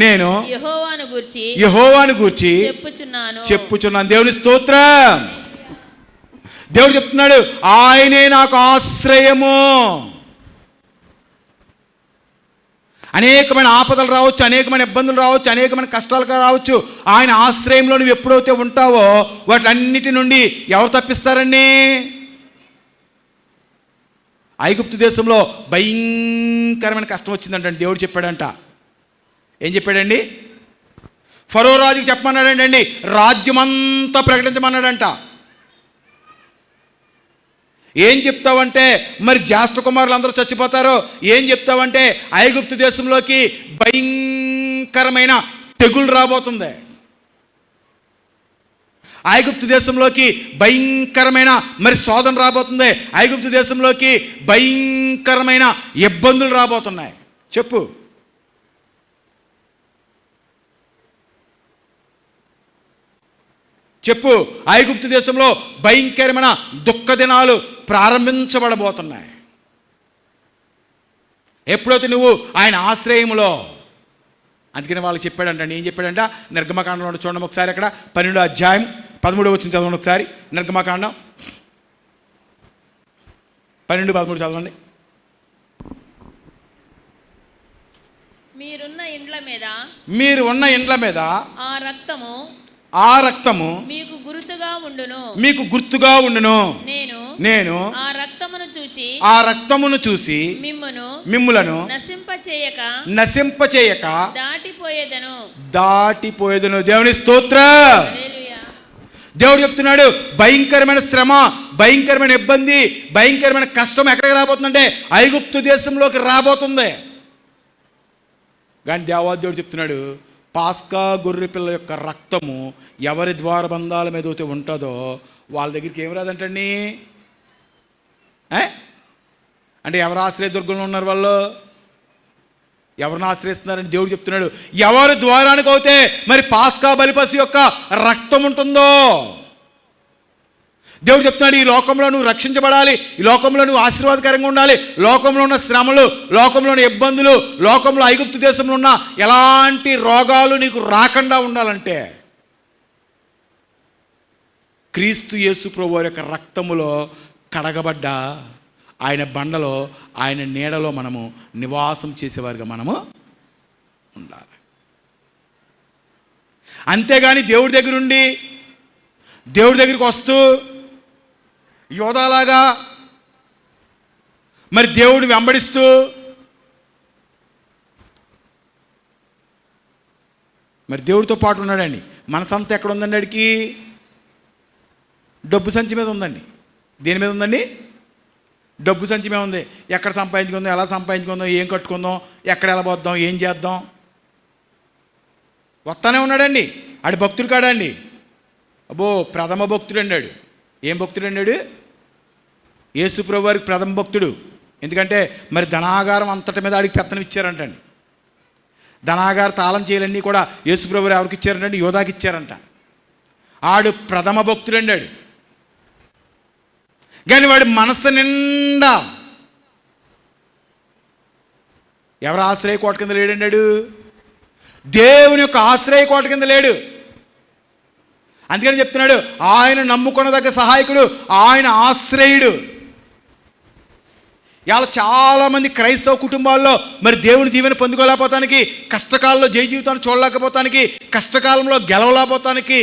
నేను యెహోవాను గూర్చి చెప్పుచున్నాను. దేవుని స్తోత్రం. దేవుడు చెప్తున్నాడు, ఆయనే నాకు ఆశ్రయము. అనేకమైన ఆపదలు రావచ్చు, అనేకమైన ఇబ్బందులు రావచ్చు, అనేకమైన కష్టాలు రావచ్చు. ఆయన ఆశ్రయంలో నువ్వు ఎప్పుడైతే ఉంటావో వాటన్నిటి నుండి ఎవరు తప్పిస్తారండి? ఐగుప్తు దేశంలో భయంకరమైన కష్టం వచ్చిందంటండి. దేవుడు చెప్పాడంట. ఏం చెప్పాడండి? ఫరో రాజుకి చెప్పమన్నాడండి, రాజ్యమంతా ప్రకటించమన్నాడంట. ఏం చెప్తావంటే మరి జ్యేష్ఠ కుమారులు అందరూ చచ్చిపోతారో, ఏం చెప్తావంటే ఐగుప్తు దేశంలోకి భయంకరమైన తెగులు రాబోతుంది, ఐగుప్తు దేశంలోకి భయంకరమైన మరి శోధన రాబోతుంది, ఐగుప్తు దేశంలోకి భయంకరమైన ఇబ్బందులు రాబోతున్నాయి. చెప్పు. చెప్పు. ఐగుప్తు దేశంలో భయంకరమైన దుఃఖ దినాలు ప్రారంభించబడబోతున్నాయి. ఎప్పుడైతే నువ్వు ఆయన ఆశ్రయములో, అందుకని వాళ్ళు చెప్పాడంట, ఏం చెప్పాడంట, నిర్గమకాండంలో చూడండి ఒకసారి, అక్కడ 12వ అధ్యాయం 13వ వచనం చదవండి ఒకసారి. నిర్గమకాండం 12-13 చదవండి. మీరున్న ఇండ్ల మీద, మీరు ఉన్న ఇండ్ల మీద ఆ రక్తము మీకు గుర్తుగా ఉండును, మీకు గుర్తుగా ఉండును. నేను ఆ రక్తమును చూచి మిమ్ములను నశింపచేయక దాటిపోయేదను. దేవుని స్తోత్రం. దేవుడు చెప్తున్నాడు, భయంకరమైన శ్రమ, భయంకరమైన ఇబ్బంది, భయంకరమైన కష్టం ఎక్కడికి రాబోతుందంటే ఐగుప్తు దేశంలోకి రాబోతుంది. కానీ దేవాదేవుడు చెప్తున్నాడు, పాస్కా గొర్రె పిల్ల యొక్క రక్తము ఎవరి ద్వారబంధాల మీద అయితే ఉంటుందో వాళ్ళ దగ్గరికి ఏం రాదంటండి. అంటే ఎవరు ఆశ్రయదుర్గంలో ఉన్నారు వాళ్ళు? ఎవరిని ఆశ్రయిస్తున్నారని దేవుడు చెప్తున్నాడు, ఎవరి ద్వారానికి అయితే మరి పాస్కా బలిపశు యొక్క రక్తం ఉంటుందో. దేవుడు చెప్తున్నాడు, ఈ లోకంలో నువ్వు రక్షించబడాలి, ఈ లోకంలో నువ్వు ఆశీర్వాదకరంగా ఉండాలి, లోకంలో ఉన్న శ్రమలు, లోకంలోని ఇబ్బందులు, లోకంలో ఐగుప్తు దేశంలో ఉన్న ఎలాంటి రోగాలు నీకు రాకుండా ఉండాలంటే క్రీస్తు యేసు ప్రభువు యొక్క రక్తములో కడగబడ్డ ఆయన బండలో, ఆయన నీడలో మనము నివాసం చేసేవారుగా మనము ఉండాలి. అంతేగాని దేవుడి దగ్గరికి వస్తూ యోధాలాగా మరి దేవుడిని వెంబడిస్తూ మరి దేవుడితో పాటు ఉన్నాడండి. మనసంతా ఎక్కడ ఉందండి? అడికి డబ్బు సంచి మీద ఉందండి. దేని మీద ఉందండి? డబ్బు సంచి మీద ఉంది. ఎక్కడ సంపాదించుకుందాం, ఎలా సంపాదించుకుందాం, ఏం కట్టుకుందాం, ఎక్కడ ఎలా పోద్దాం, ఏం చేద్దాం, వస్తానే ఉన్నాడండి. ఆడి భక్తుడు కాడండి. అబ్బో, ప్రథమ భక్తుడు అన్నాడు. ఏం భక్తుడు అన్నాడు? యేసు ప్రభు వారికి ప్రథమ భక్తుడు. ఎందుకంటే మరి ధనాగారం అంతటి మీద ఆడికి పెత్తనం ఇచ్చారంటండి. ధనాగార తాళం చేయలన్నీ కూడా యేసు ప్రభు వారు ఎవరికి ఇచ్చారంటండి? యోధాకి ఇచ్చారంట. ఆడు ప్రథమ భక్తుడు అన్నాడు. కానీ వాడి మనసు నిండా ఎవరు ఆశ్రయ కోట కింద లేడన్నాడు? దేవుని యొక్క ఆశ్రయ కోట కింద లేడు. అందుకని చెప్తున్నాడు, ఆయన నమ్ముకొనదగ్గ సహాయకుడు, ఆయన ఆశ్రయుడు. ఇవాళ చాలామంది క్రైస్తవ కుటుంబాల్లో మరి దేవుని దీవెన పొందుకోలేకపోతానికి, కష్టకాలంలో జయ జీవితాన్ని చూడలేకపోతానికి, కష్టకాలంలో గెలవలేకపోతానికి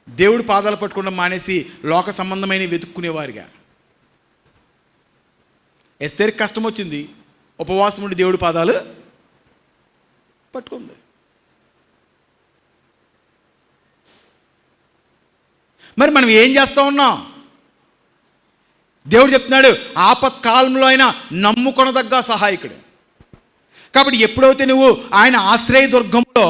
దేవుడు పాదాలు పట్టుకోవడం మానేసి లోక సంబంధమైన వెతుక్కునేవారుగా. ఎస్తేరికి కష్టం వచ్చింది, ఉపవాసం ఉండి దేవుడి పాదాలు పట్టుకుంది. మరి మనం ఏం చేస్తూ ఉన్నాం? దేవుడు చెప్తున్నాడు, ఆపత్కాలంలో అయినా నమ్ముకొనదగ్గ సహాయకుడు. కాబట్టి ఎప్పుడైతే నువ్వు ఆయన ఆశ్రయ దుర్గంలో,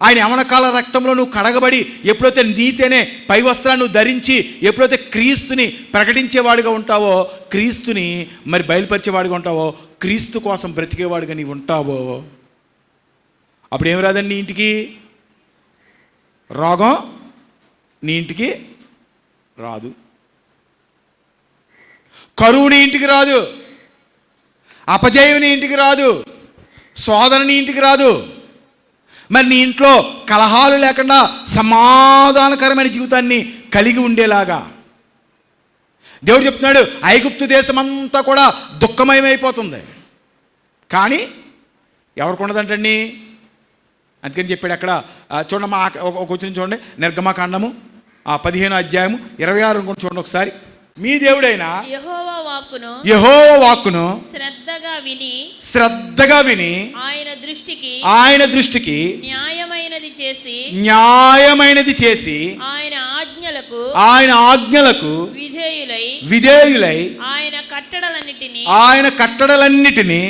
ఆయన యవనకాల రక్తంలో నువ్వు కడగబడి, ఎప్పుడైతే నీతేనే పై వస్త్రాన్ని నువ్వు ధరించి, ఎప్పుడైతే క్రీస్తుని ప్రకటించేవాడిగా ఉంటావో, క్రీస్తుని మరి బయలుపరిచేవాడిగా ఉంటావో, క్రీస్తు కోసం బ్రతికేవాడిగా నీవు ఉంటావో, అప్పుడు ఏం రాదండి నీ ఇంటికి? రోగం నీ ఇంటికి రాదు, కరువు నీ ఇంటికి రాదు, అపజయం నీ ఇంటికి రాదు, శోధన నీ ఇంటికి రాదు. మరి నీ ఇంట్లో కలహాలు లేకుండా సమాధానకరమైన జీవితాన్ని కలిగి ఉండేలాగా దేవుడు చెప్తున్నాడు, ఐగుప్తు దేశం అంతా కూడా దుఃఖమయమైపోతుంది, కానీ ఎవరికి ఉండదంటండి. అందుకని చెప్పాడు అక్కడ. చూడమ్మా, ఒక వచ్చిన చూడండి, నిర్గమకాండము 15వ అధ్యాయము 26 కూడా చూడండి ఒకసారి. మీ దేవుడైన యెహోవా వాక్కును శ్రద్ధగా విని ఆయన దృష్టికి న్యాయమైనది చేసి ఆయన ఆజ్ఞలకు విధేయులై విధేయులై ఆయన కట్టడలన్నిటినీ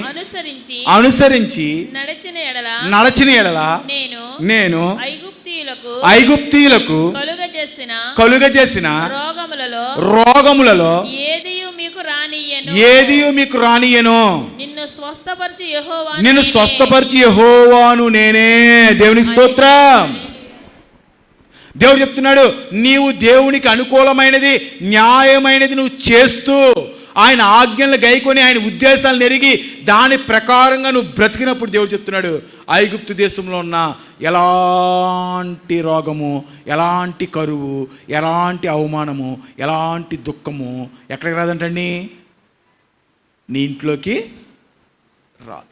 అనుసరించి నడచిన ఎడల నేను ఐగుప్తీయులకు కలుగజేసిన రోగములలో ఏదియు మీకు రానియను. నిన్ను స్వస్థపరిచి యెహోవాను నేనే. దేవుని స్తోత్రం. దేవుడు చెప్తున్నాడు, నీవు దేవునికి అనుకూలమైనది న్యాయమైనది నువ్వు చేస్తూ ఆయన ఆజ్ఞలను గైకొని ఆయన ఉద్దేశాలను ఎరిగి దాని ప్రకారంగా నువ్వు బ్రతికినప్పుడు దేవుడు చెప్తున్నాడు, ఐగుప్తు దేశంలో ఉన్న ఎలాంటి రోగము, ఎలాంటి కరువు, ఎలాంటి అవమానము, ఎలాంటి దుఃఖము ఎక్కడికి రాదంటండి, నీ ఇంట్లోకి రాదు.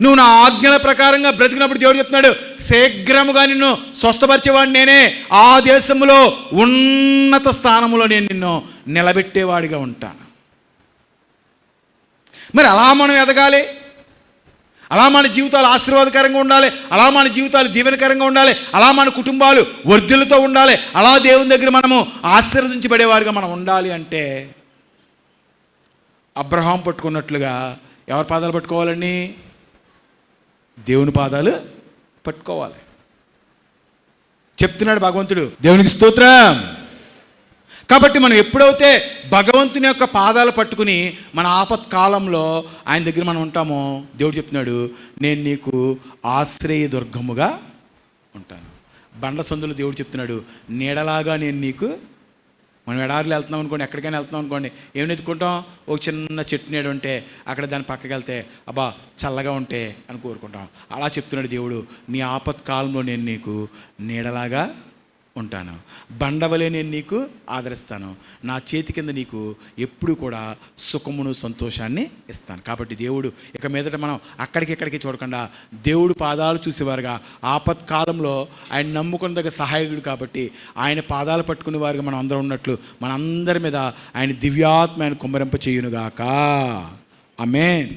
నువ్వు నా ఆజ్ఞల ప్రకారంగా బ్రతికినప్పుడు దేవుడు చెప్తున్నాడు, శీఘ్రముగా నిన్ను స్వస్థపరిచేవాడు నేనే, ఆ దేశంలో ఉన్నత స్థానంలో నేను నిన్ను నిలబెట్టేవాడిగా ఉంటాను. మరి అలా మనం ఎదగాలి, అలా మన జీవితాలు ఆశీర్వాదకరంగా ఉండాలి, అలా మన జీవితాలు దీవెనకరంగా ఉండాలి, అలా మన కుటుంబాలు వర్ధిల్లుతో ఉండాలి, అలా దేవుని దగ్గర మనము ఆశీర్వదించబడేవారిగా మనం ఉండాలి అంటే అబ్రహాం పట్టుకున్నట్లుగా ఎవరి పాదాలు పట్టుకోవాలండి? దేవుని పాదాలు పట్టుకోవాలి. చెప్తున్నాడు భగవంతుడు. దేవునికి స్తోత్రం. కాబట్టి మనం ఎప్పుడైతే భగవంతుని యొక్క పాదాలు పట్టుకుని మన ఆపత్కాలంలో ఆయన దగ్గర మనం ఉంటామో, దేవుడు చెప్తున్నాడు, నేను నీకు ఆశ్రయదుర్గముగా ఉంటాను. బండ సందులు దేవుడు చెప్తున్నాడు, నీడలాగా నేను నీకు. మనం ఎడారిలో వెళ్తున్నాం అనుకోండి, ఎక్కడికైనా వెళ్తున్నాం అనుకోండి, ఏమి ఎత్తుకుంటాం? ఒక చిన్న చెట్టు నీడ ఉంటే అక్కడ దాని పక్కకి వెళ్తే అబ్బా చల్లగా ఉంటే అని కోరుకుంటాం. అలా చెప్తున్నాడు దేవుడు, నీ ఆపత్కాలంలో నేను నీకు నీడలాగా ఉంటాను, బండవలే నేను నీకు ఆదరిస్తాను, నా చేతి కింద నీకు ఎప్పుడు కూడా సుఖమును సంతోషాన్ని ఇస్తాను. కాబట్టి దేవుడు ఇక మీదట మనం అక్కడికి ఇక్కడికి చూడకుండా దేవుడు పాదాలు చూసేవారుగా, ఆపత్కాలంలో ఆయన నమ్ముకున్న దగ్గర సహాయకుడు కాబట్టి ఆయన పాదాలు పట్టుకునే వారుగా మనం అందరం ఉన్నట్లు మనందరి మీద ఆయన దివ్యాత్మ ఆయన కుమ్మరింప చేయునుగాక. ఆమేన్.